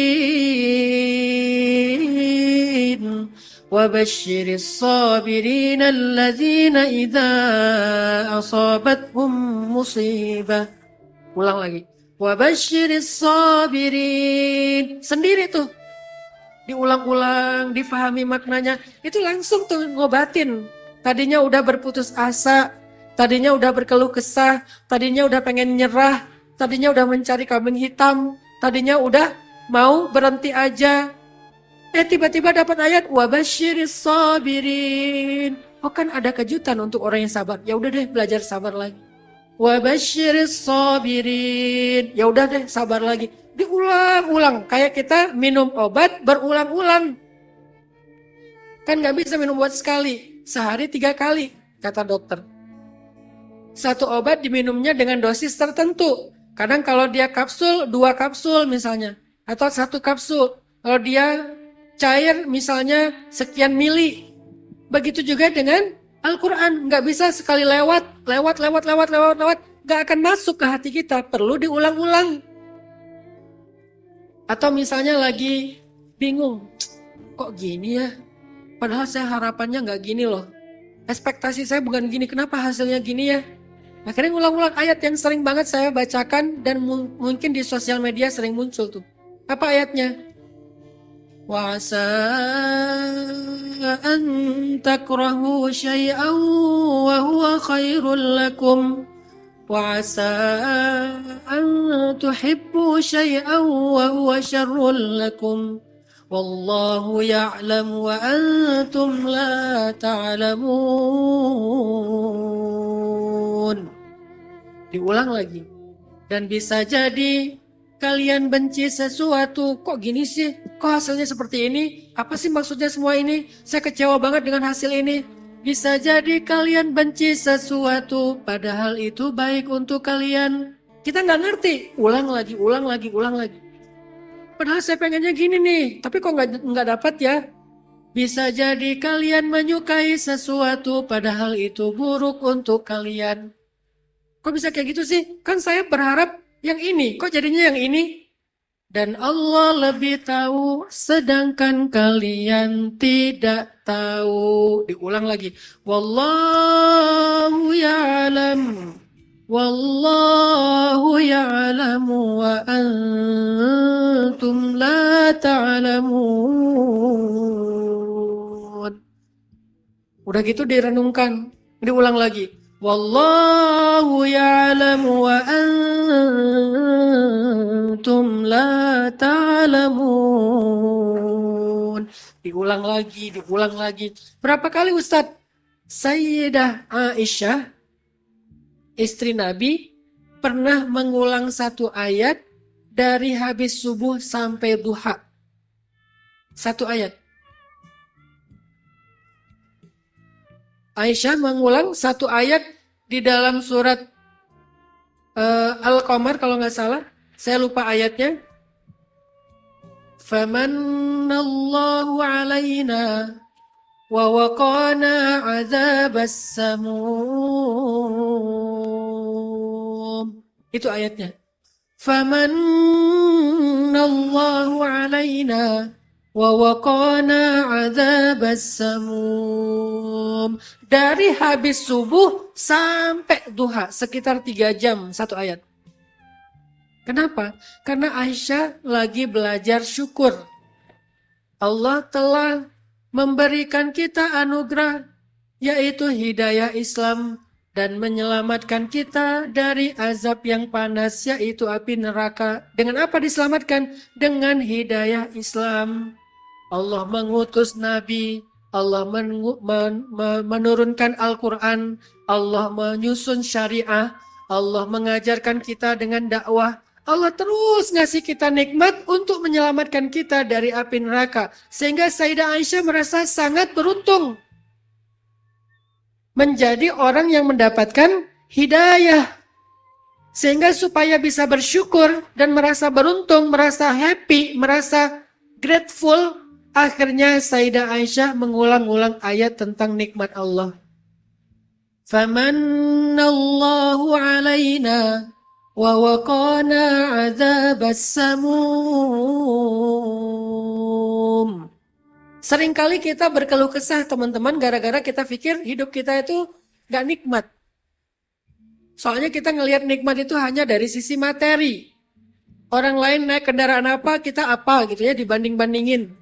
Wa basyiris sabirin alladzina idza asabathum musibah. Ulang lagi. Wa basyiris sabirin. Sendiri tuh. Diulang-ulang, difahami maknanya. Itu langsung tuh ngobatin. Tadinya udah berputus asa, tadinya udah berkeluh kesah, tadinya udah pengen nyerah, tadinya udah mencari kambing hitam, tadinya udah mau berhenti aja. Tiba-tiba dapat ayat wa basyiris sabirin. Oh kan ada kejutan untuk orang yang sabar. Ya udah deh belajar sabar lagi. Wa basyiris sabirin. Ya udah deh sabar lagi. Diulang-ulang kayak kita minum obat berulang-ulang. Kan nggak bisa minum obat sekali, sehari 3 kali kata dokter. Satu obat diminumnya dengan dosis tertentu. Kadang kalau dia kapsul 2 kapsul misalnya, atau 1 kapsul. Kalau dia cair misalnya sekian mili. Begitu juga dengan Al-Quran, nggak bisa sekali lewat, nggak akan masuk ke hati kita, perlu diulang-ulang. Atau misalnya lagi bingung, kok gini ya? Padahal saya harapannya nggak gini loh. Ekspektasi saya bukan gini, kenapa hasilnya gini ya? Akhirnya ngulang-ulang ayat yang sering banget saya bacakan dan mungkin di sosial media sering muncul tuh. Apa ayatnya? وَعَسَىٰ أَن تَكْرَهُوا شَيْئًا وَهُوَ خَيْرٌ لَكُمْ وَعَسَىٰ أَن تُحِبُّوا شَيْئًا وَهُوَ شَرٌّ لَكُمْ وَاللَّهُ يَعْلَمُ وَأَنْتُمْ لَا تَعْلَمُونَ. Diulang lagi. Dan bisa jadi kalian benci sesuatu, kok gini sih? Kok hasilnya seperti ini? Apa sih maksudnya semua ini? Saya kecewa banget dengan hasil ini. Bisa jadi kalian benci sesuatu, padahal itu baik untuk kalian. Kita nggak ngerti. Ulang lagi. Padahal saya pengennya gini nih, tapi kok nggak dapat ya? Bisa jadi kalian menyukai sesuatu, padahal itu buruk untuk kalian. Kok bisa kayak gitu sih? Kan saya berharap yang ini, kok jadinya yang ini? Dan Allah lebih tahu, sedangkan kalian tidak tahu. Diulang lagi. Wallahu ya'lam. Wallahu ya'lamu wa antum la ta'lamun. Udah gitu direnungkan. Diulang lagi. Wallahu ya'lamu wa antum la ta'lamun. Diulang lagi. Berapa kali Ustadz? Sayyidah Aisyah, istri Nabi, pernah mengulang satu ayat dari habis subuh sampai duha. Satu ayat. Aisyah mengulang satu ayat di dalam surat Al-Qamar kalau nggak salah. Saya lupa ayatnya. Famanallahu alaina wa waqana adzabas samum. Itu ayatnya. Famanallahu alaina wa waqana adzabas samum. Dari habis subuh sampai duha sekitar 3 jam satu ayat. Kenapa? Karena Aisyah lagi belajar syukur. Allah telah memberikan kita anugerah, yaitu hidayah Islam, dan menyelamatkan kita dari azab yang panas, yaitu api neraka. Dengan apa diselamatkan? Dengan hidayah Islam. Allah mengutus Nabi, Allah menurunkan Al-Quran, Allah menyusun syariah, Allah mengajarkan kita dengan dakwah. Allah terus ngasih kita nikmat untuk menyelamatkan kita dari api neraka. Sehingga Sayyidah Aisyah merasa sangat beruntung menjadi orang yang mendapatkan hidayah. Sehingga supaya bisa bersyukur dan merasa beruntung, merasa happy, merasa grateful, akhirnya Sayyidah Aisyah mengulang-ulang ayat tentang nikmat Allah. Famanallahu alaina wa waqana adzabas samum. Seringkali kita berkeluh kesah teman-teman gara-gara kita pikir hidup kita itu gak nikmat. Soalnya kita ngelihat nikmat itu hanya dari sisi materi. Orang lain naik kendaraan apa, kita apa gitu ya, dibanding-bandingin.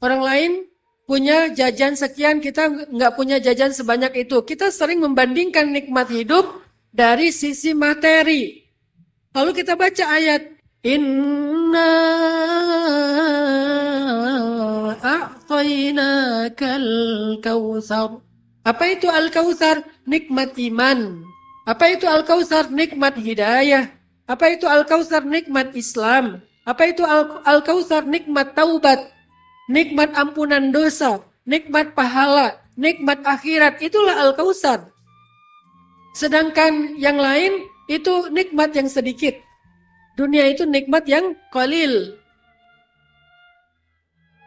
Orang lain punya jajan sekian, kita nggak punya jajan sebanyak itu. Kita sering membandingkan nikmat hidup dari sisi materi. Lalu kita baca ayat, Inna a'tainakal kautsar. Apa itu al-kautsar? Nikmat iman. Apa itu al-kautsar? Nikmat hidayah. Apa itu al-kautsar? Nikmat Islam. Apa itu al-kautsar? Nikmat taubat. Nikmat ampunan dosa. Nikmat pahala. Nikmat akhirat. Itulah al-kautsar. Sedangkan yang lain itu nikmat yang sedikit. Dunia itu nikmat yang qalil.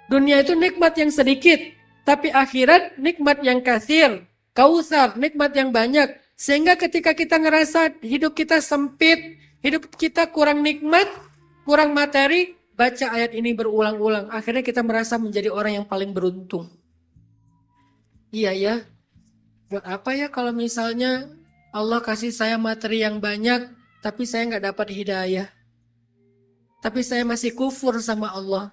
Dunia itu nikmat yang sedikit. Tapi akhirat nikmat yang katsir. Kautsar, nikmat yang banyak. Sehingga ketika kita ngerasa hidup kita sempit, hidup kita kurang nikmat, kurang materi, baca ayat ini berulang-ulang. Akhirnya kita merasa menjadi orang yang paling beruntung. Iya ya. Buat apa ya kalau misalnya Allah kasih saya materi yang banyak, tapi saya nggak dapat hidayah. Tapi saya masih kufur sama Allah.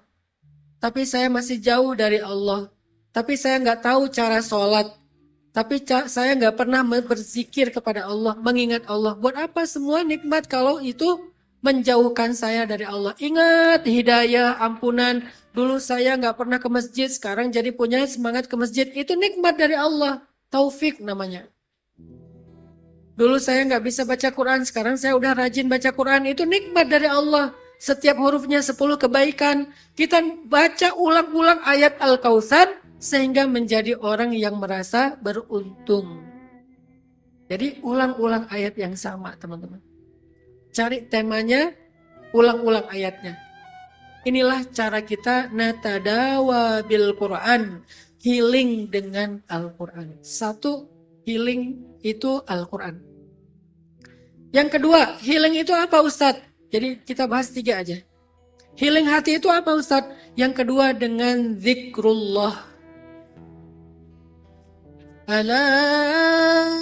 Tapi saya masih jauh dari Allah. Tapi saya nggak tahu cara sholat. Tapi saya nggak pernah berzikir kepada Allah, mengingat Allah. Buat apa semua nikmat kalau itu menjauhkan saya dari Allah? Ingat hidayah, ampunan. Dulu saya nggak pernah ke masjid, sekarang jadi punya semangat ke masjid. Itu nikmat dari Allah. Taufik namanya. Dulu saya nggak bisa baca Quran, sekarang saya udah rajin baca Quran. Itu nikmat dari Allah. Setiap hurufnya 10 kebaikan. Kita baca ulang-ulang ayat Al-Kautsar sehingga menjadi orang yang merasa beruntung. Jadi ulang-ulang ayat yang sama teman-teman. Cari temanya, ulang-ulang ayatnya. Inilah cara kita natadawa bil Quran. Healing dengan Al-Quran. Satu, healing itu Al-Quran. Yang kedua, healing itu apa Ustadz? Jadi kita bahas 3 aja. Healing hati itu apa Ustadz? Yang kedua dengan zikrullah. Ala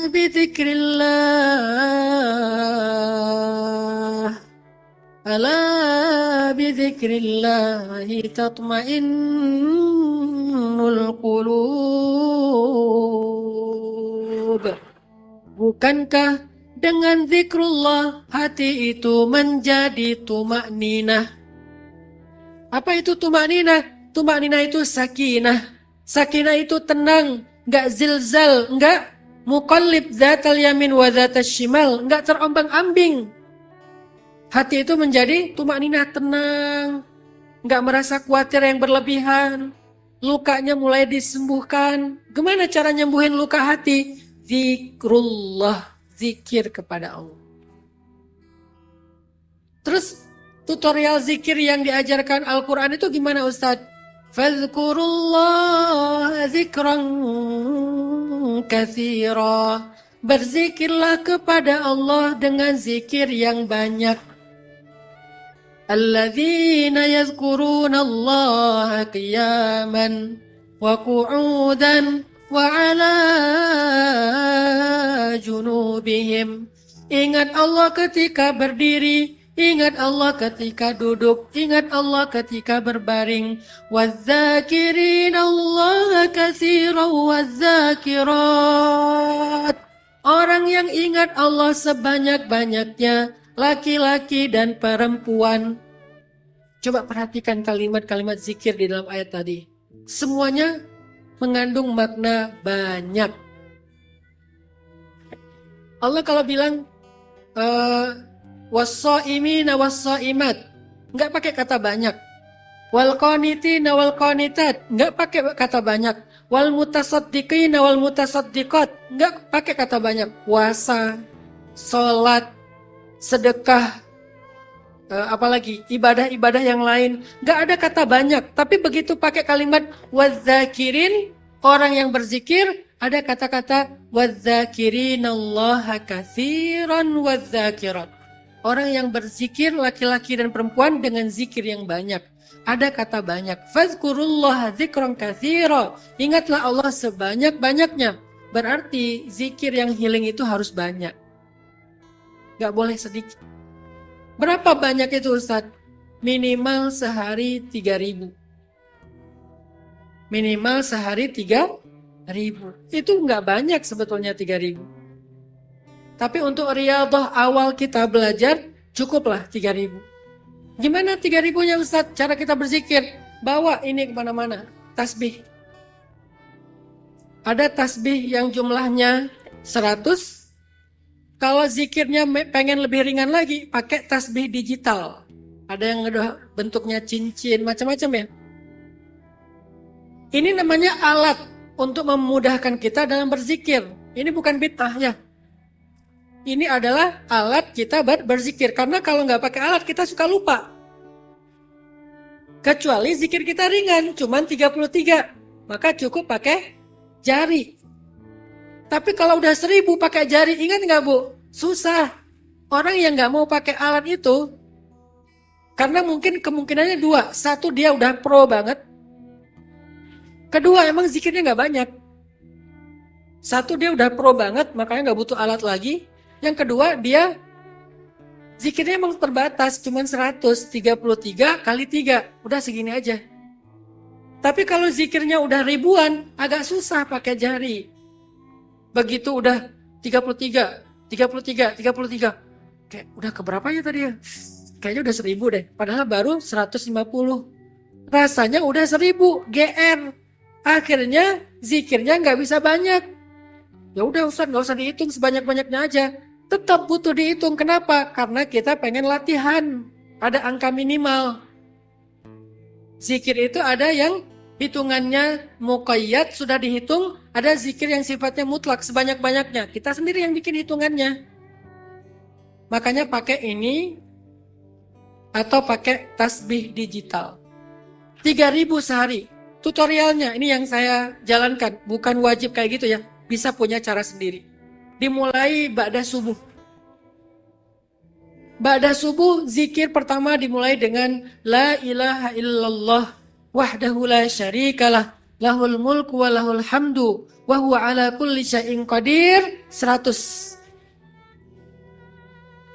bidzikrillah. Ala bidzikrillahi tatmainnul qulub. Bukankah dengan zikrullah hati itu menjadi tumakninah? Apa itu tumakninah? Tumakninah itu sakinah. Sakinah itu tenang, enggak zilzal, enggak muqallib zatal yamin wa zatal shimal, enggak terombang-ambing. Hati itu menjadi tumakninah, tenang, enggak merasa khawatir yang berlebihan. Lukanya mulai disembuhkan. Gimana cara nyembuhin luka hati? Zikrullah, zikir kepada Allah. Terus tutorial zikir yang diajarkan Al-Quran itu gimana Ustadz? Fadhkurullah zikran katsira. Berzikirlah kepada Allah dengan zikir yang banyak. Alladzina yadhkuruna Allah qiyaman wa qu'udan wa ala junubihim. Ingat Allah ketika berdiri, ingat Allah ketika duduk, ingat Allah ketika berbaring. Wadzakirin Allah katsiran wadzakirat. Orang yang ingat Allah sebanyak-banyaknya, laki-laki dan perempuan. Coba perhatikan kalimat-kalimat zikir di dalam ayat tadi. Semuanya mengandung makna banyak. Allah kalau bilang was-shaimina was-shaimat, enggak pakai kata banyak. Wal qanitina wal qanitat, enggak pakai kata banyak. Wal mutasaddiqina wal mutasaddiqat, enggak pakai kata banyak. Puasa, salat, sedekah, apalagi ibadah-ibadah yang lain, enggak ada kata banyak. Tapi begitu pakai kalimat wadzakirin, orang yang berzikir, ada kata-kata wadzakirinallaha katsiran wadzakirat. Orang yang berzikir laki-laki dan perempuan dengan zikir yang banyak. Ada kata banyak. Fadhkurullaha dzikran katsira. Ingatlah Allah sebanyak-banyaknya. Berarti zikir yang healing itu harus banyak. Gak boleh sedikit. Berapa banyak itu Ustadz? Minimal sehari 3.000. Minimal sehari 3.000. Itu nggak banyak sebetulnya 3.000. Tapi untuk riyadhah awal kita belajar cukuplah 3.000. Gimana 3.000-nya Ustadz? Cara kita berzikir, bawa ini kemana-mana. Tasbih. Ada tasbih yang jumlahnya 100. Kalau zikirnya pengen lebih ringan lagi, pakai tasbih digital. Ada yang bentuknya cincin, macam-macam ya. Ini namanya alat untuk memudahkan kita dalam berzikir. Ini bukan bid'ah ya. Ini adalah alat kita berzikir. Karena kalau nggak pakai alat kita suka lupa. Kecuali zikir kita ringan, cuman 33. Maka cukup pakai jari. Tapi kalau udah 1.000 pakai jari, ingat nggak Bu? Susah. Orang yang nggak mau pakai alat itu, karena mungkin kemungkinannya 2. 1, dia udah pro banget. Kedua, emang zikirnya nggak banyak. 1, dia udah pro banget, makanya nggak butuh alat lagi. Yang kedua, dia zikirnya emang terbatas, cuma 133 kali 3. Udah segini aja. Tapi kalau zikirnya udah ribuan, agak susah pakai jari. Begitu udah 33. Kayak udah keberapa ya tadi ya? Kayaknya udah 1.000 deh. Padahal baru 150. Rasanya udah 1.000. GR. Akhirnya zikirnya nggak bisa banyak. Ya udah Ustaz, nggak usah dihitung, sebanyak-banyaknya aja. Tetap butuh dihitung. Kenapa? Karena kita pengen latihan. Ada angka minimal. Zikir itu ada yang hitungannya muqayyad, sudah dihitung. Ada zikir yang sifatnya mutlak, sebanyak-banyaknya. Kita sendiri yang bikin hitungannya. Makanya pakai ini atau pakai tasbih digital. 3.000 sehari. Tutorialnya ini yang saya jalankan. Bukan wajib kayak gitu ya. Bisa punya cara sendiri. Dimulai ba'da subuh. Ba'da subuh zikir pertama dimulai dengan La ilaha illallah wahdahu la syarikalah lahul mulku wa lahul hamdu wa huwa ala kulli syai'in qadir 100.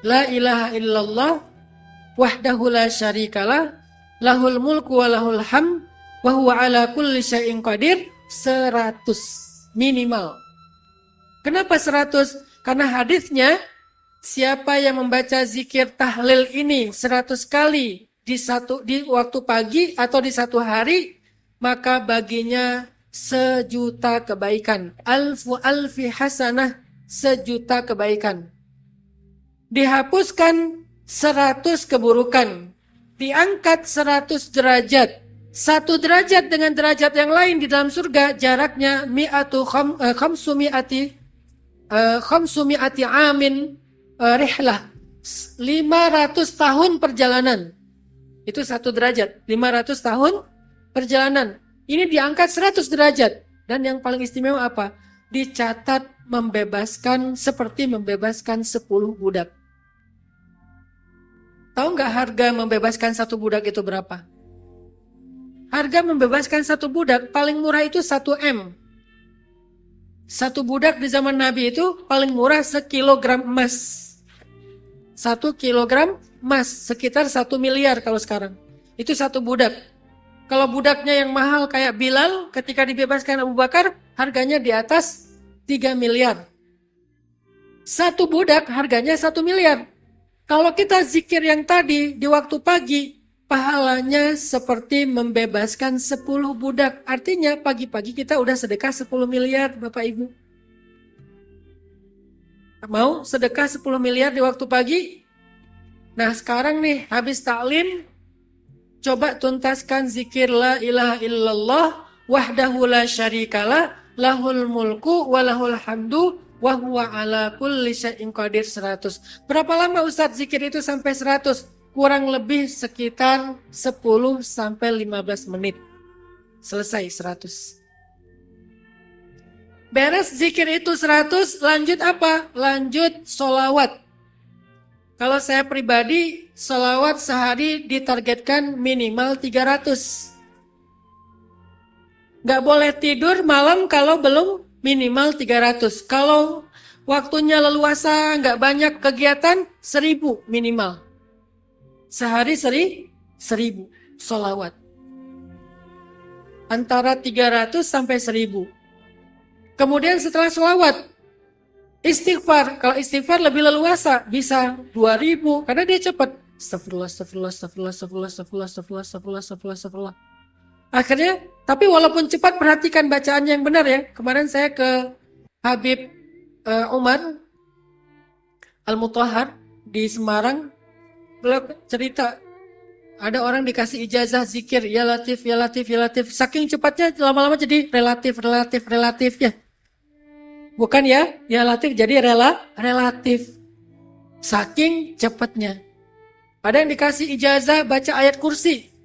La ilaha illallah wahdahu la syarikalah lahul mulku wa lahul hamdu wa huwa ala kulli syai'in qadir 100 minimal. Kenapa 100? Karena hadisnya, siapa yang membaca zikir tahlil ini 100 kali di waktu pagi atau di satu hari, maka baginya 1.000.000 kebaikan. Alfu alfi hasanah, 1.000.000 kebaikan. Dihapuskan 100 keburukan. Diangkat 100 derajat. 1 derajat dengan derajat yang lain di dalam surga jaraknya khamsumi'ati amin rihlah. 500 tahun perjalanan. Itu 1 derajat. 500 tahun perjalanan. Ini diangkat 100 derajat. Dan yang paling istimewa apa? Dicatat seperti membebaskan 10 budak. Tahu nggak harga membebaskan 1 budak itu berapa? Harga membebaskan 1 budak paling murah itu 1 M. 1 budak di zaman Nabi itu paling murah 1 kilogram emas. 1 kilogram emas sekitar 1 miliar kalau sekarang. Itu 1 budak. Kalau budaknya yang mahal kayak Bilal ketika dibebaskan Abu Bakar, harganya di atas 3 miliar. 1 budak harganya 1 miliar. Kalau kita zikir yang tadi di waktu pagi, pahalanya seperti membebaskan 10 budak. Artinya pagi-pagi kita udah sedekah 10 miliar Bapak Ibu. Mau sedekah 10 miliar di waktu pagi? Nah sekarang nih habis taklim, coba tuntaskan zikir la ilaha illallah wahdahu la syarikalah lahul mulku walahul hamdu wa huwa ala kulli syai'in qadir 100. Berapa lama Ustadz zikir itu sampai 100? Kurang lebih sekitar 10 sampai 15 menit. Selesai 100. Beres zikir itu 100, lanjut apa? Lanjut sholawat. Kalau saya pribadi, sholawat sehari ditargetkan minimal 300. Gak boleh tidur malam kalau belum minimal 300. Kalau waktunya leluasa, nggak banyak kegiatan, 1.000 minimal. Sehari 1.000 sholawat. Antara 300 sampai 1.000. Kemudian setelah sholawat, istighfar. Kalau istighfar lebih leluasa, bisa 2.000. Karena dia cepat. Astagfirullah, astagfirullah, astagfirullah, astagfirullah, astagfirullah, astagfirullah, astagfirullah, astagfirullah, astagfirullah. Akhirnya, tapi walaupun cepat perhatikan bacaan yang benar ya. Kemarin saya ke Habib Umar Al-Mutahhar di Semarang. Beliau cerita, ada orang dikasih ijazah zikir, ya latif, ya latif, ya latif. Saking cepatnya lama-lama jadi relatif ya. Bukan ya latif jadi relatif. Saking cepatnya. Ada yang dikasih ijazah baca ayat kursi.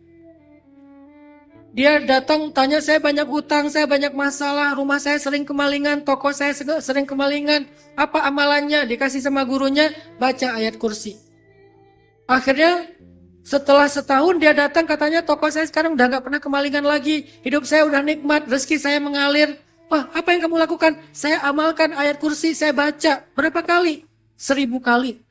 Dia datang tanya, saya banyak hutang, saya banyak masalah, rumah saya sering kemalingan, toko saya sering kemalingan. Apa amalannya? Dikasih sama gurunya, baca ayat kursi. Akhirnya setelah setahun dia datang katanya, toko saya sekarang udah gak pernah kemalingan lagi. Hidup saya udah nikmat, rezeki saya mengalir. Wah, apa yang kamu lakukan? Saya amalkan ayat kursi, saya baca. Berapa kali? 1.000 kali.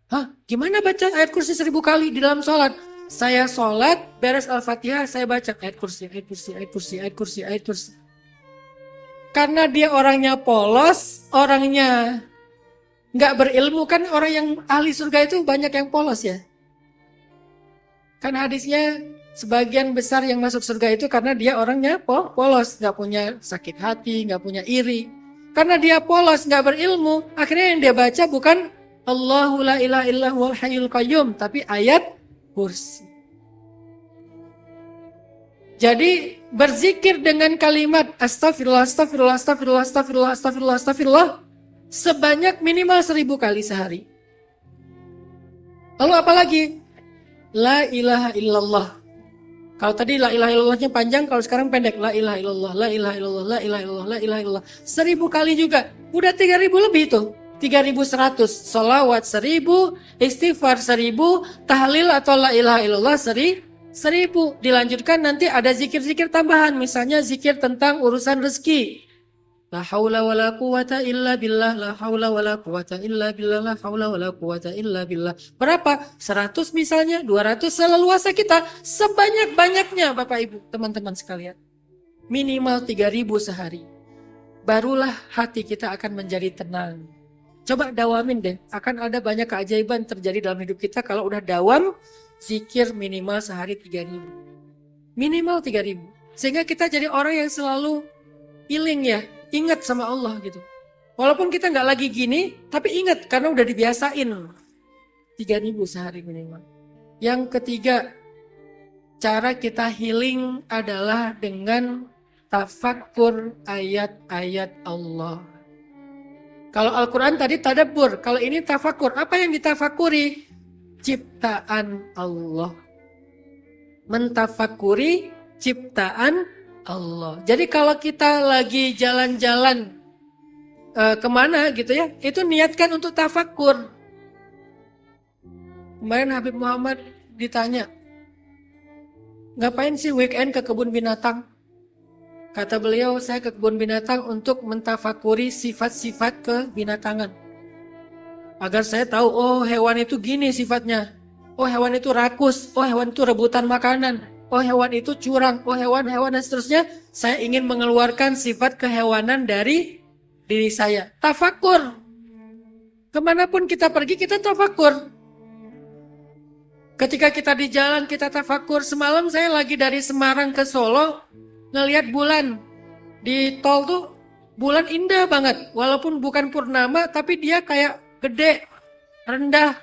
Hah? Gimana baca ayat kursi 1.000 kali di dalam sholat? Saya sholat, beres Al-Fatihah, saya baca ayat kursi, ayat kursi, ayat kursi, ayat kursi, ayat kursi. Karena dia orangnya polos, orangnya nggak berilmu, kan orang yang ahli surga itu banyak yang polos ya. Kan hadisnya sebagian besar yang masuk surga itu karena dia orangnya polos, nggak punya sakit hati, nggak punya iri. Karena dia polos, nggak berilmu, akhirnya yang dia baca bukan Allahu la ilaha illa huwal hayyul qayyum, tapi ayat kursi. Jadi berzikir dengan kalimat astagfirullah, astagfirullah, astagfirullah, astagfirullah, astagfirullah, astagfirullah sebanyak minimal 1.000 kali sehari. Lalu apalagi? La ilaha illallah. Kalau tadi la ilaha illallahnya panjang, kalau sekarang pendek. La ilaha illallah, la ilaha illallah, la ilaha illallah, la ilaha illallah. 1.000 kali juga. Udah 3.000 lebih tuh. 3.100, sholawat 1.000, istighfar 1.000, tahlil atau la ilaha illallah 1.000. Dilanjutkan nanti ada zikir-zikir tambahan, misalnya zikir tentang urusan rezeki. La haula wala quwata illa billah, la haula wala quwata illa billah, la haula wala quwata illa billah. Berapa? 100 misalnya, 200 seleluasa kita, sebanyak-banyaknya Bapak Ibu, teman-teman sekalian. Minimal 3.000 sehari. Barulah hati kita akan menjadi tenang. Coba dawamin deh, akan ada banyak keajaiban terjadi dalam hidup kita kalau udah dawam zikir minimal sehari 3.000. Minimal 3.000. Sehingga kita jadi orang yang selalu healing ya, ingat sama Allah gitu. Walaupun kita nggak lagi gini, tapi ingat karena udah dibiasain. 3.000 sehari minimal. Yang ketiga, cara kita healing adalah dengan tafakkur ayat-ayat Allah. Kalau Al-Quran tadi tadabbur, kalau ini tafakur. Apa yang ditafakuri? Ciptaan Allah. Mentafakuri ciptaan Allah. Jadi kalau kita lagi jalan-jalan kemana gitu ya, itu niatkan untuk tafakur. Kemarin Habib Muhammad ditanya, ngapain sih weekend ke kebun binatang? Kata beliau, saya ke kebun binatang untuk mentafakuri sifat-sifat kebinatangan. Agar saya tahu, oh hewan itu gini sifatnya. Oh hewan itu rakus. Oh hewan itu rebutan makanan. Oh hewan itu curang. Oh hewan-hewan dan seterusnya. Saya ingin mengeluarkan sifat kehewanan dari diri saya. Tafakur. Kemanapun kita pergi, kita tafakur. Ketika kita di jalan, kita tafakur. Semalam saya lagi dari Semarang ke Solo, ngelihat bulan di tol tuh, bulan indah banget, walaupun bukan purnama tapi dia kayak gede, rendah,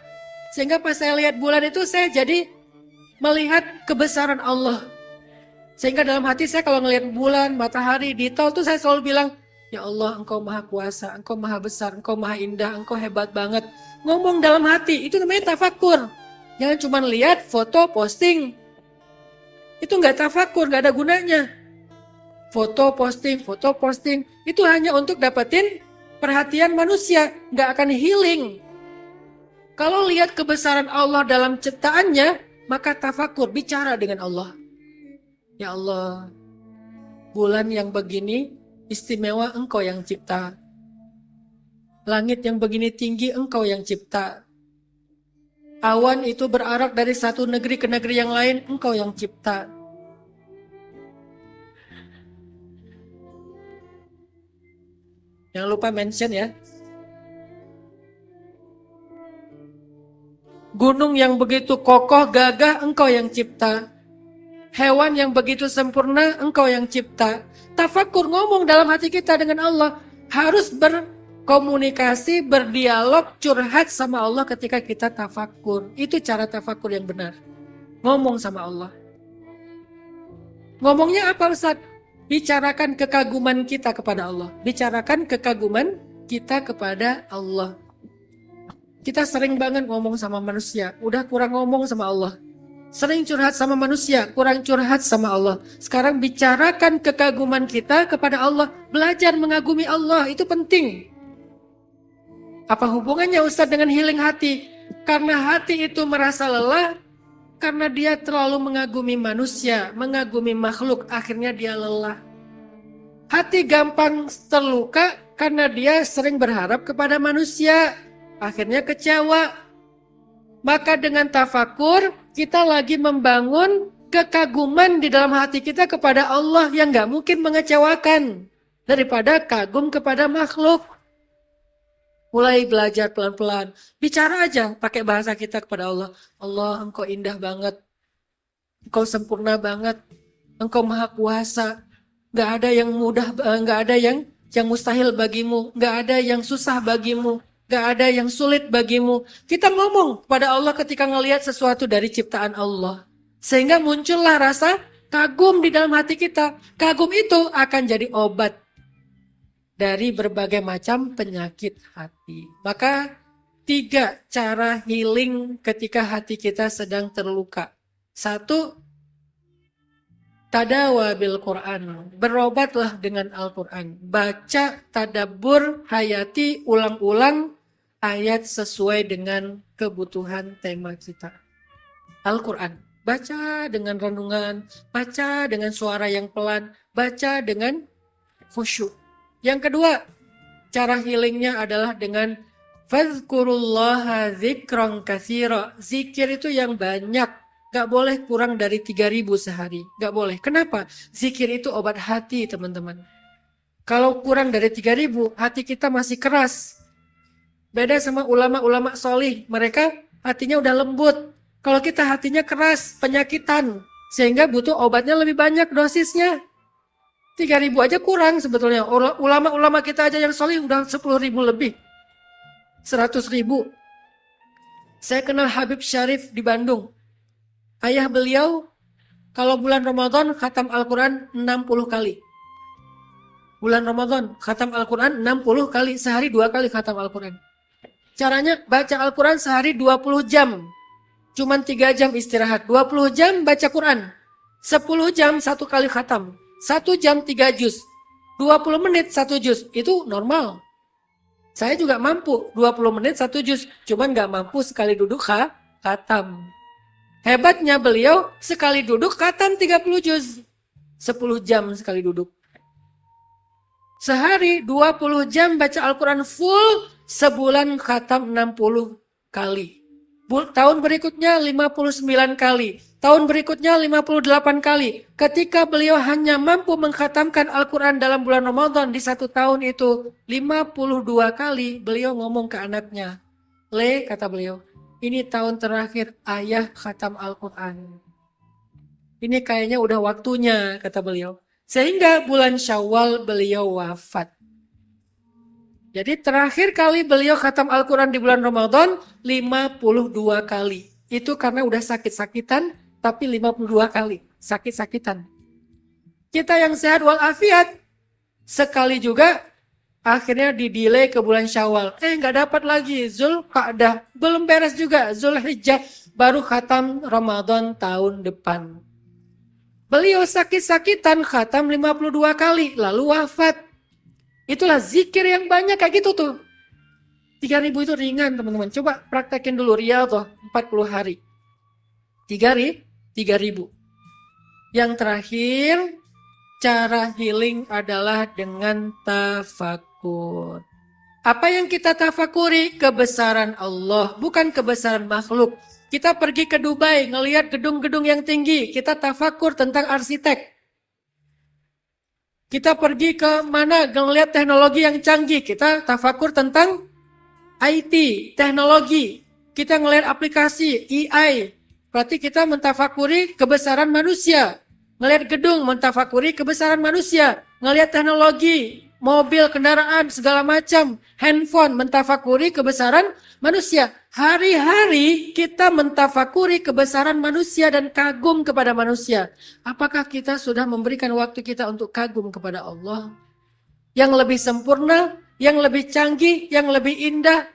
sehingga pas saya lihat bulan itu saya jadi melihat kebesaran Allah. Sehingga dalam hati saya kalau ngelihat bulan, matahari di tol tuh saya selalu bilang, ya Allah, Engkau maha kuasa, Engkau maha besar, Engkau maha indah, Engkau hebat banget. Ngomong dalam hati, itu namanya tafakur. Jangan cuma lihat foto posting, itu nggak tafakur, nggak ada gunanya. Foto posting, itu hanya untuk dapetin perhatian manusia, nggak akan healing. Kalau lihat kebesaran Allah dalam ciptaannya, maka tafakur, bicara dengan Allah. Ya Allah, bulan yang begini istimewa Engkau yang cipta. Langit yang begini tinggi Engkau yang cipta. Awan itu berarak dari satu negeri ke negeri yang lain, Engkau yang cipta. Jangan lupa mention ya. Gunung yang begitu kokoh gagah Engkau yang cipta. Hewan yang begitu sempurna Engkau yang cipta. Tafakur, ngomong dalam hati kita dengan Allah. Harus berkomunikasi, berdialog, curhat sama Allah ketika kita tafakur. Itu cara tafakur yang benar. Ngomong sama Allah. Ngomongnya apa Ustaz? Bicarakan kekaguman kita kepada Allah. Bicarakan kekaguman kita kepada Allah. Kita sering banget ngomong sama manusia, udah kurang ngomong sama Allah. Sering curhat sama manusia, kurang curhat sama Allah. Sekarang bicarakan kekaguman kita kepada Allah. Belajar mengagumi Allah, itu penting. Apa hubungannya Ustaz dengan healing hati? Karena hati itu merasa lelah, karena dia terlalu mengagumi manusia, mengagumi makhluk, akhirnya dia lelah. Hati gampang terluka karena dia sering berharap kepada manusia, akhirnya kecewa. Maka dengan tafakur, kita lagi membangun kekaguman di dalam hati kita kepada Allah yang gak mungkin mengecewakan daripada kagum kepada makhluk. Mulai belajar pelan-pelan. Bicara aja pakai bahasa kita kepada Allah. Allah, Engkau indah banget. Engkau sempurna banget. Engkau maha kuasa. Gak ada yang mudah, gak ada yang mustahil bagimu. Gak ada yang susah bagimu. Gak ada yang sulit bagimu. Kita ngomong kepada Allah ketika ngelihat sesuatu dari ciptaan Allah. Sehingga muncullah rasa kagum di dalam hati kita. Kagum itu akan jadi obat dari berbagai macam penyakit hati. Maka 3 cara healing ketika hati kita sedang terluka. 1, tadawa bil Quran. Berobatlah dengan Al-Quran. Baca, tadabbur, hayati, ulang-ulang ayat sesuai dengan kebutuhan tema kita. Al-Quran. Baca dengan renungan, baca dengan suara yang pelan, baca dengan khusyuk. Yang kedua, cara healingnya adalah dengan fadhkurullaha dzikran katsira. Zikir itu yang banyak. Gak boleh kurang dari 3.000 sehari. Gak boleh. Kenapa? Zikir itu obat hati, teman-teman. Kalau kurang dari 3.000, hati kita masih keras. Beda sama ulama-ulama solih, mereka hatinya udah lembut. Kalau kita hatinya keras, penyakitan, sehingga butuh obatnya lebih banyak dosisnya. 3.000 aja kurang sebetulnya. Ulama-ulama kita aja yang solih udah 10.000 lebih. 100.000. Saya kenal Habib Syarif di Bandung. Ayah beliau kalau bulan Ramadan khatam Al-Quran 60 kali. Bulan Ramadan khatam Al-Quran 60 kali. Sehari 2 kali khatam Al-Quran. Caranya baca Al-Quran sehari 20 jam. Cuman 3 jam istirahat. 20 jam baca Quran. 10 jam 1 kali khatam. 1 jam 3 juz. 20 menit 1 juz. Itu normal. Saya juga mampu 20 menit 1 juz. Cuman gak mampu sekali duduk khatam. Hebatnya beliau sekali duduk khatam 30 juz. 10 jam sekali duduk. Sehari 20 jam baca Al-Quran full. Sebulan khatam 60 kali. Tahun berikutnya 59 kali. Tahun berikutnya 58 kali. Ketika beliau hanya mampu mengkhatamkan Al-Quran dalam bulan Ramadan di 1 tahun itu 52 kali, beliau ngomong ke anaknya, "Le," kata beliau, "ini tahun terakhir ayah khatam Al-Quran. Ini kayaknya udah waktunya," kata beliau. Sehingga bulan Syawal beliau wafat. Jadi terakhir kali beliau khatam Al-Quran di bulan Ramadan 52 kali. Itu karena udah sakit-sakitan, tapi 52 kali sakit-sakitan. Kita yang sehat walafiat, sekali juga akhirnya didelay ke bulan Syawal. Nggak dapat lagi. Zulqa'dah belum beres juga. Zulhijjah baru khatam Ramadan tahun depan. Beliau sakit-sakitan khatam 52 kali, lalu wafat. Itulah zikir yang banyak kayak gitu tuh. 3.000 itu ringan teman-teman. Coba praktekin dulu Riyal tuh 40 hari. 3.000. Yang terakhir, cara healing adalah dengan tafakur. Apa yang kita tafakuri? Kebesaran Allah, bukan kebesaran makhluk. Kita pergi ke Dubai, ngelihat gedung-gedung yang tinggi. Kita tafakur tentang arsitek. Kita pergi ke mana ngelihat teknologi yang canggih. Kita tafakur tentang IT, teknologi. Kita ngelihat aplikasi, AI. Berarti kita mentafakuri kebesaran manusia. Ngelihat gedung, mentafakuri kebesaran manusia. Ngelihat teknologi, mobil, kendaraan, segala macam. Handphone, mentafakuri kebesaran manusia. Hari-hari kita mentafakuri kebesaran manusia dan kagum kepada manusia. Apakah kita sudah memberikan waktu kita untuk kagum kepada Allah? Yang lebih sempurna, yang lebih canggih, yang lebih indah,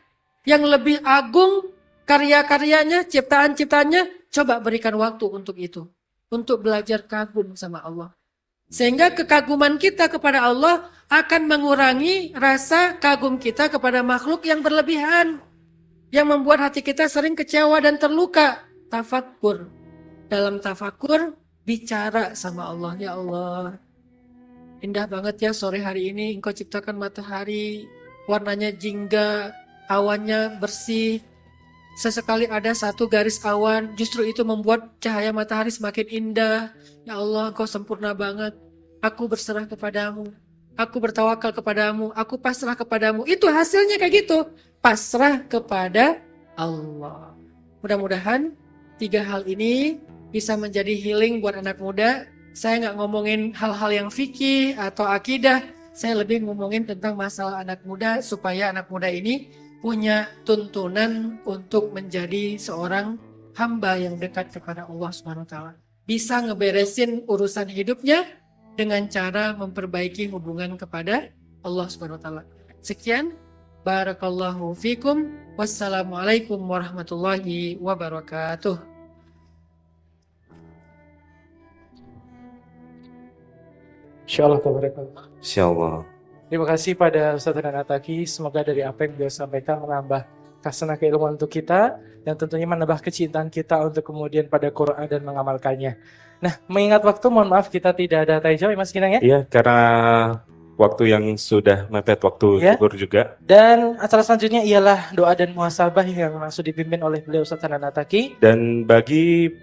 yang lebih agung karya-karyanya, ciptaan-ciptaannya. Coba berikan waktu untuk itu. Untuk belajar kagum sama Allah. Sehingga kekaguman kita kepada Allah akan mengurangi rasa kagum kita kepada makhluk yang berlebihan. Yang membuat hati kita sering kecewa dan terluka. Tafakur. Dalam tafakur, bicara sama Allah. Ya Allah, indah banget ya sore hari ini. Engkau ciptakan matahari, warnanya jingga, awannya bersih. Sesekali ada satu garis awan, justru itu membuat cahaya matahari semakin indah. Ya Allah, Engkau sempurna banget. Aku berserah kepadamu. Aku bertawakal kepadamu, aku pasrah kepadamu. Itu hasilnya kayak gitu. Pasrah kepada Allah. Mudah-mudahan 3 hal ini bisa menjadi healing buat anak muda. Saya nggak ngomongin hal-hal yang fikih atau akidah. Saya lebih ngomongin tentang masalah anak muda supaya anak muda ini punya tuntunan untuk menjadi seorang hamba yang dekat kepada Allah SWT. Bisa ngeberesin urusan hidupnya dengan cara memperbaiki hubungan kepada Allah SWT. Sekian, barakallahu fikum, wassalamualaikum warahmatullahi wabarakatuh. Insyaallah tabarakallah. Insyaallah. Terima kasih pada Ustaz Renan Ataki. Semoga dari apa yang beliau sampaikan menambah khazanah keilmuan untuk kita dan tentunya menambah kecintaan kita untuk kemudian pada Quran dan mengamalkannya. Nah, mengingat waktu, mohon maaf kita tidak ada tanya jawab, Mas Kinang ya? Iya, karena waktu yang sudah mepet waktu Ya. zuhur juga. Dan acara selanjutnya ialah doa dan muhasabah yang langsung dipimpin oleh beliau Ustaz Renan Ataki. Dan bagi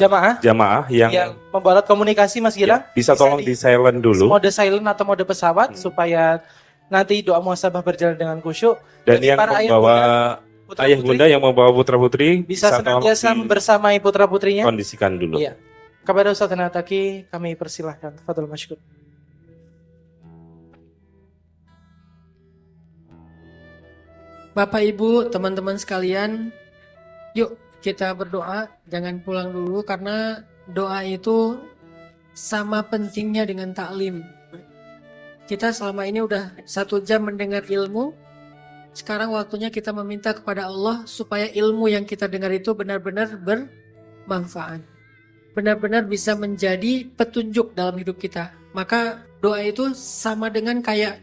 Jamaah yang yang membuat komunikasi Mas Gilang bisa tolong di silent dulu. mode silent atau mode pesawat supaya nanti doa muhasabah berjalan dengan khusyuk. Dan Bagi yang para membawa putra-putri ayah bunda yang membawa putra-putri bisa tolong senantiasa bersamai putra-putrinya. kondisikan dulu. Iya. Kepada Ustaz Nataki kami persilahkan. Fadhil masykur. Bapak Ibu, teman-teman sekalian, yuk kita berdoa, jangan pulang dulu karena doa itu sama pentingnya dengan taklim. Kita selama ini udah 1 jam mendengar ilmu, sekarang waktunya kita meminta kepada Allah supaya ilmu yang kita dengar itu benar-benar bermanfaat. Benar-benar bisa menjadi petunjuk dalam hidup kita. Maka doa itu sama dengan kayak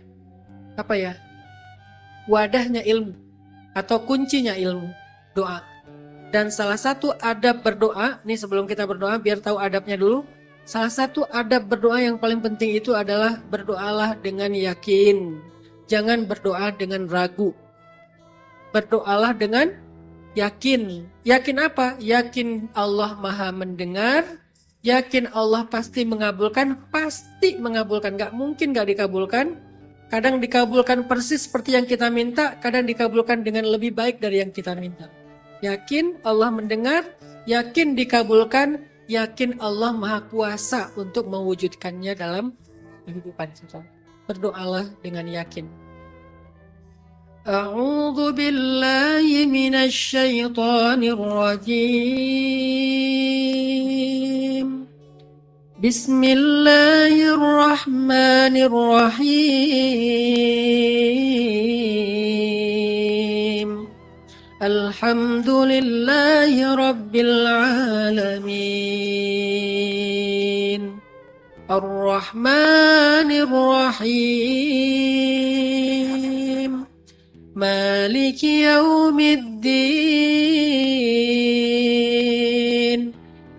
apa ya? Wadahnya ilmu atau kuncinya ilmu, doa. Dan salah satu adab berdoa, nih sebelum kita berdoa biar tahu adabnya dulu. Salah satu adab berdoa yang paling penting itu adalah berdoalah dengan yakin. Jangan berdoa dengan ragu. Berdoalah dengan yakin. Yakin apa? Yakin Allah Maha mendengar. Yakin Allah pasti mengabulkan. Pasti mengabulkan. Gak mungkin gak dikabulkan. Kadang dikabulkan persis seperti yang kita minta. Kadang dikabulkan dengan lebih baik dari yang kita minta. Yakin Allah mendengar. Yakin dikabulkan. Yakin Allah Maha Kuasa untuk mewujudkannya dalam kehidupan kita. Berdoalah dengan yakin. A'udzu billahi minasy syaithanir rajim. Bismillahirrahmanirrahim. Alhamdulillahi rabbil alamin. Ar-Rahmanir-Rahim. Maliki yaumiddin.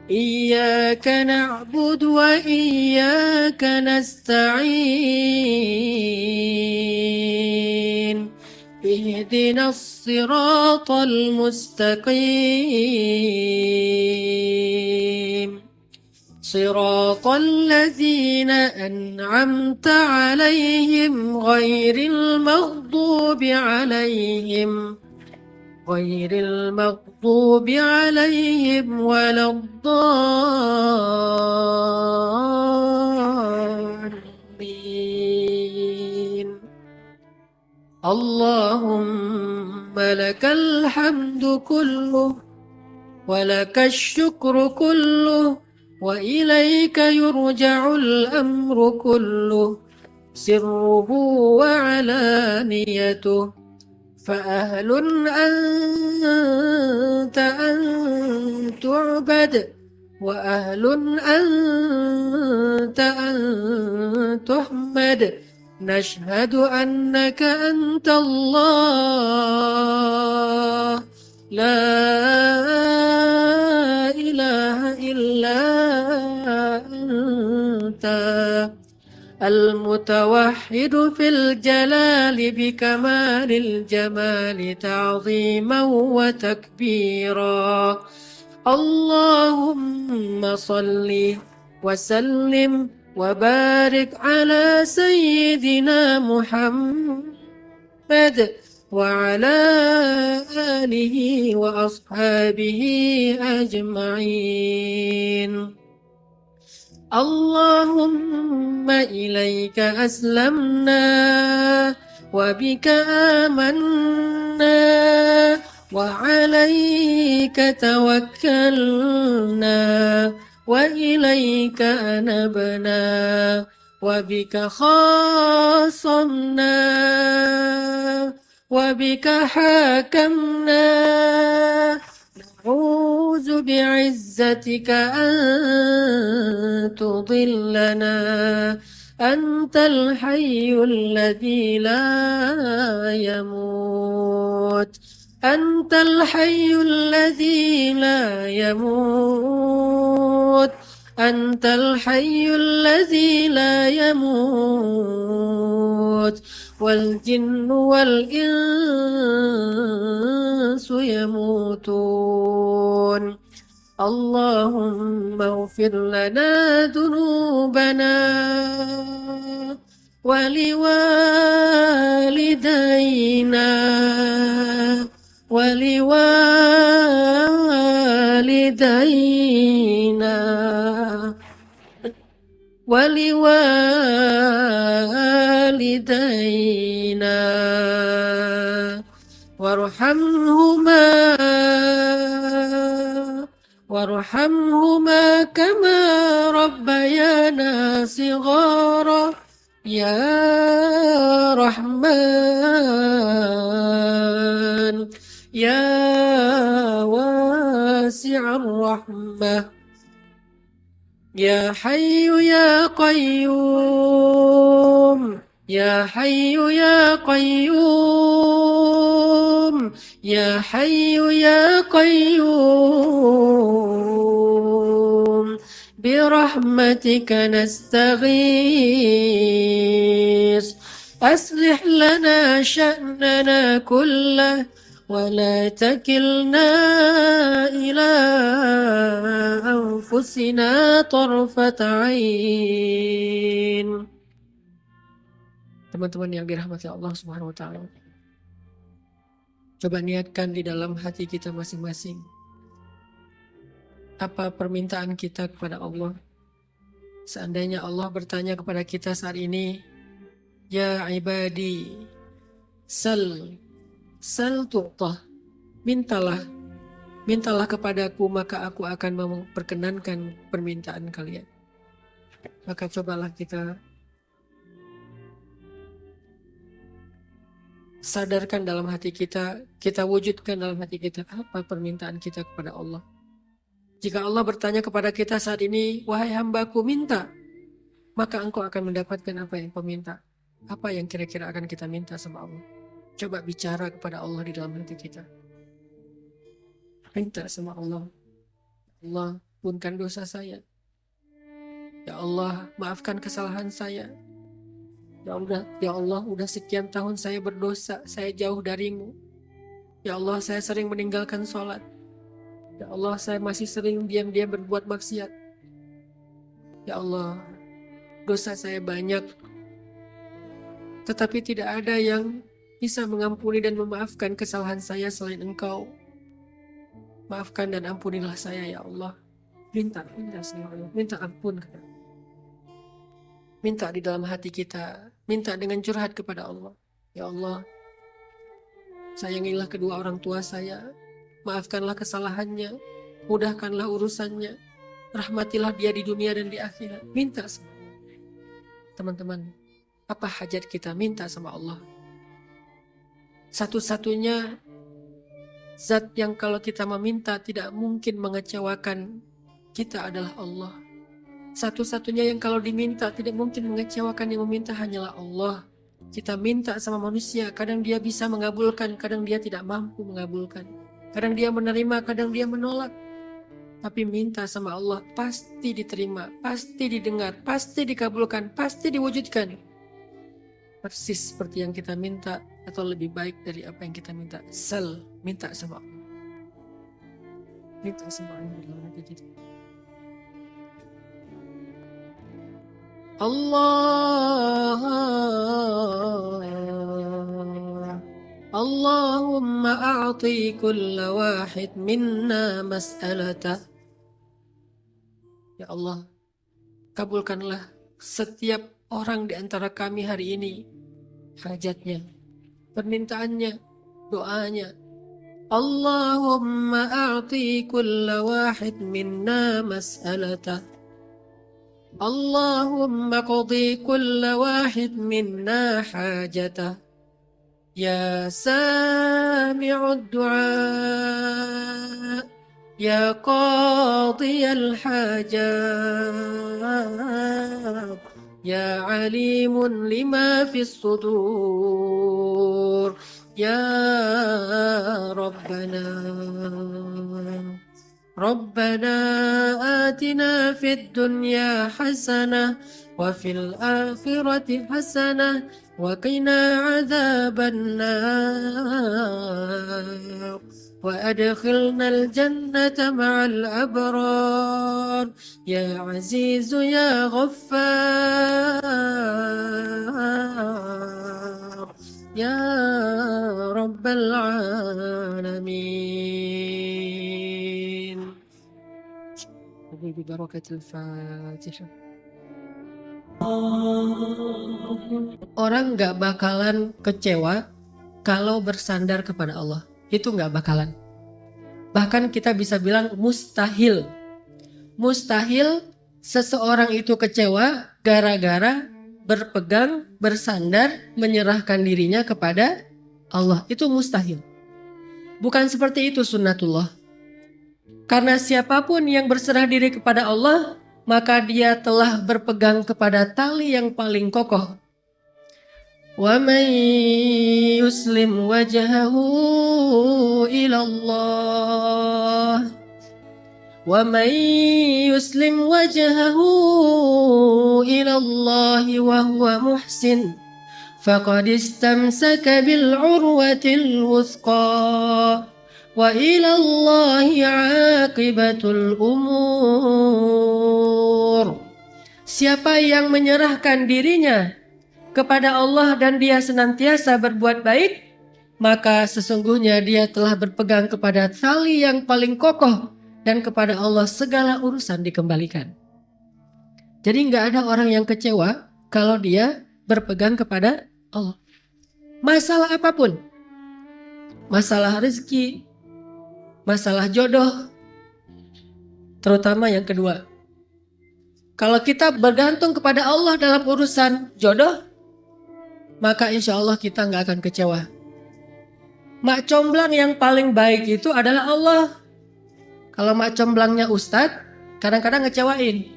Iyyaka na'budu wa iyyaka nasta'in. Ihdinas siratal mustaqim. صراط الذين أنعمت عليهم غير المغضوب عليهم ولا الضالين. اللهم لك الحمد كله ولك الشكر كله وإليك يرجع الأمر كله سره وعلانيته فأهل أنت أن تعبد وأهل أنت أن تحمد نشهد أنك أنت الله لا إله إلا أنت المتوحد في الجلال بكمال الجمال تعظيما وتكبيرا. اللهم صل وسلم وبارك على سيدنا محمد وعلى آله وأصحابه أجمعين. اللهم إليك أسلمنا وبك آمنا وعليك توكلنا وإليك أنبنا وبك خاصمنا وبك حاكمنا نعوذ بعزتك أن تضلنا أنت الحي الذي لا يموت أنت الحي الذي لا يموت أنت الحي الذي لا يموت والجن والإنس يموتون. اللهم اغفر لنا ذنوبنا ولوالدينا ولوالدينا ولوالدينا وارحمهما كما ربيانا صغارا يا رحمن يا واسع الرحمة يا حي يا قيوم يا حي يا قيوم يا حي يا قيوم برحمتك نستغيث أصلح لنا شأننا كله ولا تكلنا إلى أنفسنا طرفة عين. Teman-teman yang dirahmati Allah Subhanahu wa taala. Coba niatkan di dalam hati kita masing-masing. Apa permintaan kita kepada Allah? Seandainya Allah bertanya kepada kita saat ini, ya ibadi, sal tu'tah, mintalah kepadaku maka aku akan memperkenankan permintaan kalian. Maka cobalah kita sadarkan dalam hati kita wujudkan dalam hati kita apa permintaan kita kepada Allah. Jika Allah bertanya kepada kita saat ini, wahai hambaku minta, maka engkau akan mendapatkan apa yang kau minta. Apa yang kira-kira akan kita minta sama Allah? Coba bicara kepada Allah di dalam hati kita. Minta sama Allah. Allah, ampunkan dosa saya. Ya Allah, maafkan kesalahan saya. Ya Allah, udah sekian tahun saya berdosa, saya jauh darimu. Ya Allah, saya sering meninggalkan sholat. Ya Allah, saya masih sering diam-diam berbuat maksiat. Ya Allah, dosa saya banyak. Tetapi tidak ada yang bisa mengampuni dan memaafkan kesalahan saya selain Engkau. Maafkan dan ampunilah saya ya Allah. Minta sama Allah, minta ampun. Minta di dalam hati kita, minta dengan curhat kepada Allah. Ya Allah, sayangilah kedua orang tua saya, maafkanlah kesalahannya, mudahkanlah urusannya, rahmatilah dia di dunia dan di akhirat. Minta sama Allah. Teman-teman, apa hajat kita? Minta sama Allah. Satu-satunya zat yang kalau kita meminta tidak mungkin mengecewakan kita adalah Allah. Satu-satunya yang kalau diminta tidak mungkin mengecewakan yang meminta hanyalah Allah. Kita minta sama manusia, kadang dia bisa mengabulkan, kadang dia tidak mampu mengabulkan. Kadang dia menerima, kadang dia menolak. Tapi minta sama Allah pasti diterima, pasti didengar, pasti dikabulkan, pasti diwujudkan. Persis seperti yang kita minta atau lebih baik dari apa yang kita minta. Minta sama Allah. Minta sama Allah dalam hati kita. Allahumma a'ti kulla wahid minna mas'alatah. Ya Allah, kabulkanlah setiap orang di antara kami hari ini hajatnya, permintaannya, doanya. Allahumma a'ti kulla wahid minna mas'alatah. Allahumma qadi kulla wahid minna hajatah. Ya sami'ud du'a, ya qadiyal hajat, ya alimun lima fis sudur, ya Rabbana. ربنا آتنا في الدنيا حسنة وفي الآخرة حسنة وقنا عذاب النار وأدخلنا الجنة مع الأبرار يا عزيز يا غفار Barakatil Fatihah. Orang nggak bakalan kecewa kalau bersandar kepada Allah. Itu nggak bakalan. Bahkan kita bisa bilang mustahil. Mustahil seseorang itu kecewa gara-gara berpegang, bersandar, menyerahkan dirinya kepada Allah. Itu mustahil. Bukan seperti itu sunnatullah. Karena siapapun yang berserah diri kepada Allah, maka dia telah berpegang kepada tali yang paling kokoh. Wa man yuslim wajhahu ila Allah. Wa man yuslim wajhahu ila Allah wa huwa muhsin faqad istamsaka bil urwatil wuthqa wa ila Allahi aqibatul umur. Siapa yang menyerahkan dirinya kepada Allah dan dia senantiasa berbuat baik, maka sesungguhnya dia telah berpegang kepada tali yang paling kokoh dan kepada Allah segala urusan dikembalikan. Jadi nggak ada orang yang kecewa kalau dia berpegang kepada Allah. Masalah apapun, masalah rezeki, masalah jodoh, terutama yang kedua. Kalau kita bergantung kepada Allah dalam urusan jodoh, maka insya Allah kita nggak akan kecewa. Mak comblang yang paling baik itu adalah Allah. Kalau mak comblangnya Ustadz, kadang-kadang ngecewain.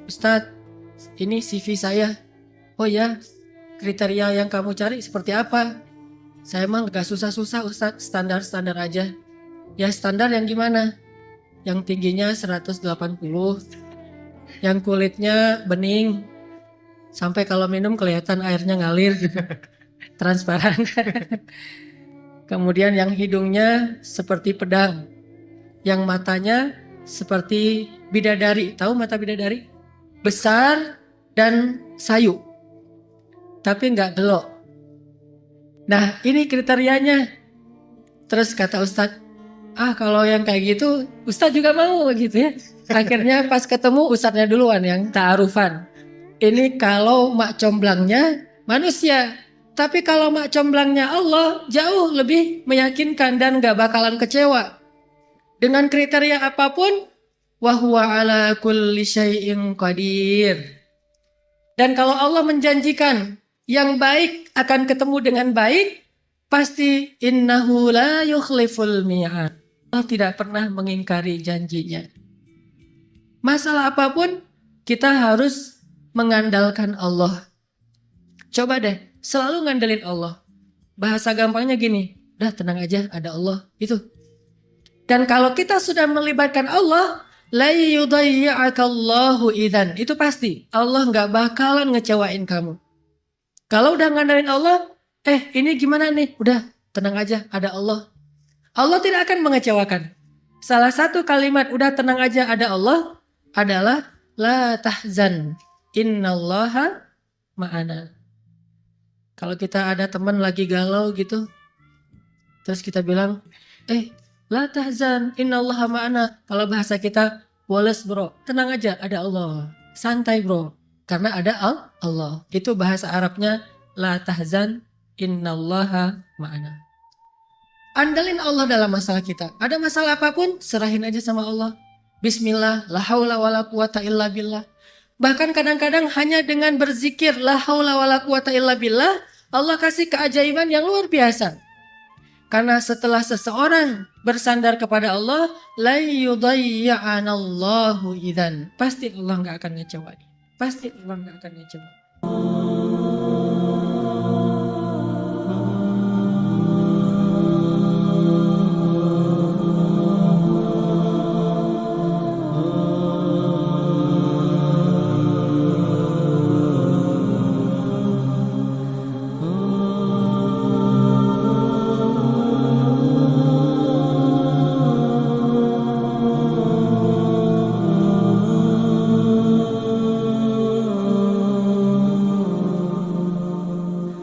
Ustadz, ini CV saya. Oh ya, kriteria yang kamu cari seperti apa? Saya emang gak susah-susah Ustadz, standar-standar aja. Ya standar yang gimana? Yang tingginya 180, yang kulitnya bening, sampai kalau minum kelihatan airnya ngalir gitu, transparan. Kemudian yang hidungnya seperti pedang, yang matanya seperti bidadari. Tahu mata bidadari? Besar dan sayu, tapi nggak gelok. Nah ini kriterianya. Terus kata Ustadz, kalau yang kayak gitu Ustadz juga mau gitu ya. Akhirnya pas ketemu Ustadznya duluan yang ta'arufan. Ini kalau mak comblangnya manusia. Tapi kalau mak comblangnya Allah jauh lebih meyakinkan dan gak bakalan kecewa. Dengan kriteria apapun, wa huwa ala kulli syai'in qadir. Dan kalau Allah menjanjikan yang baik akan ketemu dengan baik, pasti innahu la yukhliful mi'ad. Allah tidak pernah mengingkari janjinya. Masalah apapun, kita harus mengandalkan Allah. Coba deh, selalu ngandelin Allah. Bahasa gampangnya gini, udah tenang aja, ada Allah. Itu. Dan kalau kita sudah melibatkan Allah, la yudayya'akallahu idzan. Itu pasti, Allah nggak bakalan ngecewain kamu. Kalau udah ngandelin Allah, ini gimana nih? Udah, tenang aja, ada Allah. Allah tidak akan mengecewakan. Salah satu kalimat udah tenang aja ada Allah adalah la tahzan, innallaha ma'ana. Kalau kita ada teman lagi galau gitu, terus kita bilang, la tahzan, innallaha ma'ana. Kalau bahasa kita, Wallace bro, tenang aja, ada Allah. Santai bro, karena ada Allah. Itu bahasa Arabnya, la tahzan, innallaha ma'ana. Andalin Allah dalam masalah kita. Ada masalah apapun, serahin aja sama Allah. Bismillah, la haula wa la quwata illa billah. Bahkan kadang-kadang hanya dengan berzikir, la haula wa la quwata illa billah, Allah kasih keajaiban yang luar biasa. Karena setelah seseorang bersandar kepada Allah, la yudayya'anallahu idzan. Pasti Allah nggak akan ngecewain. Pasti Allah nggak akan ngecewain.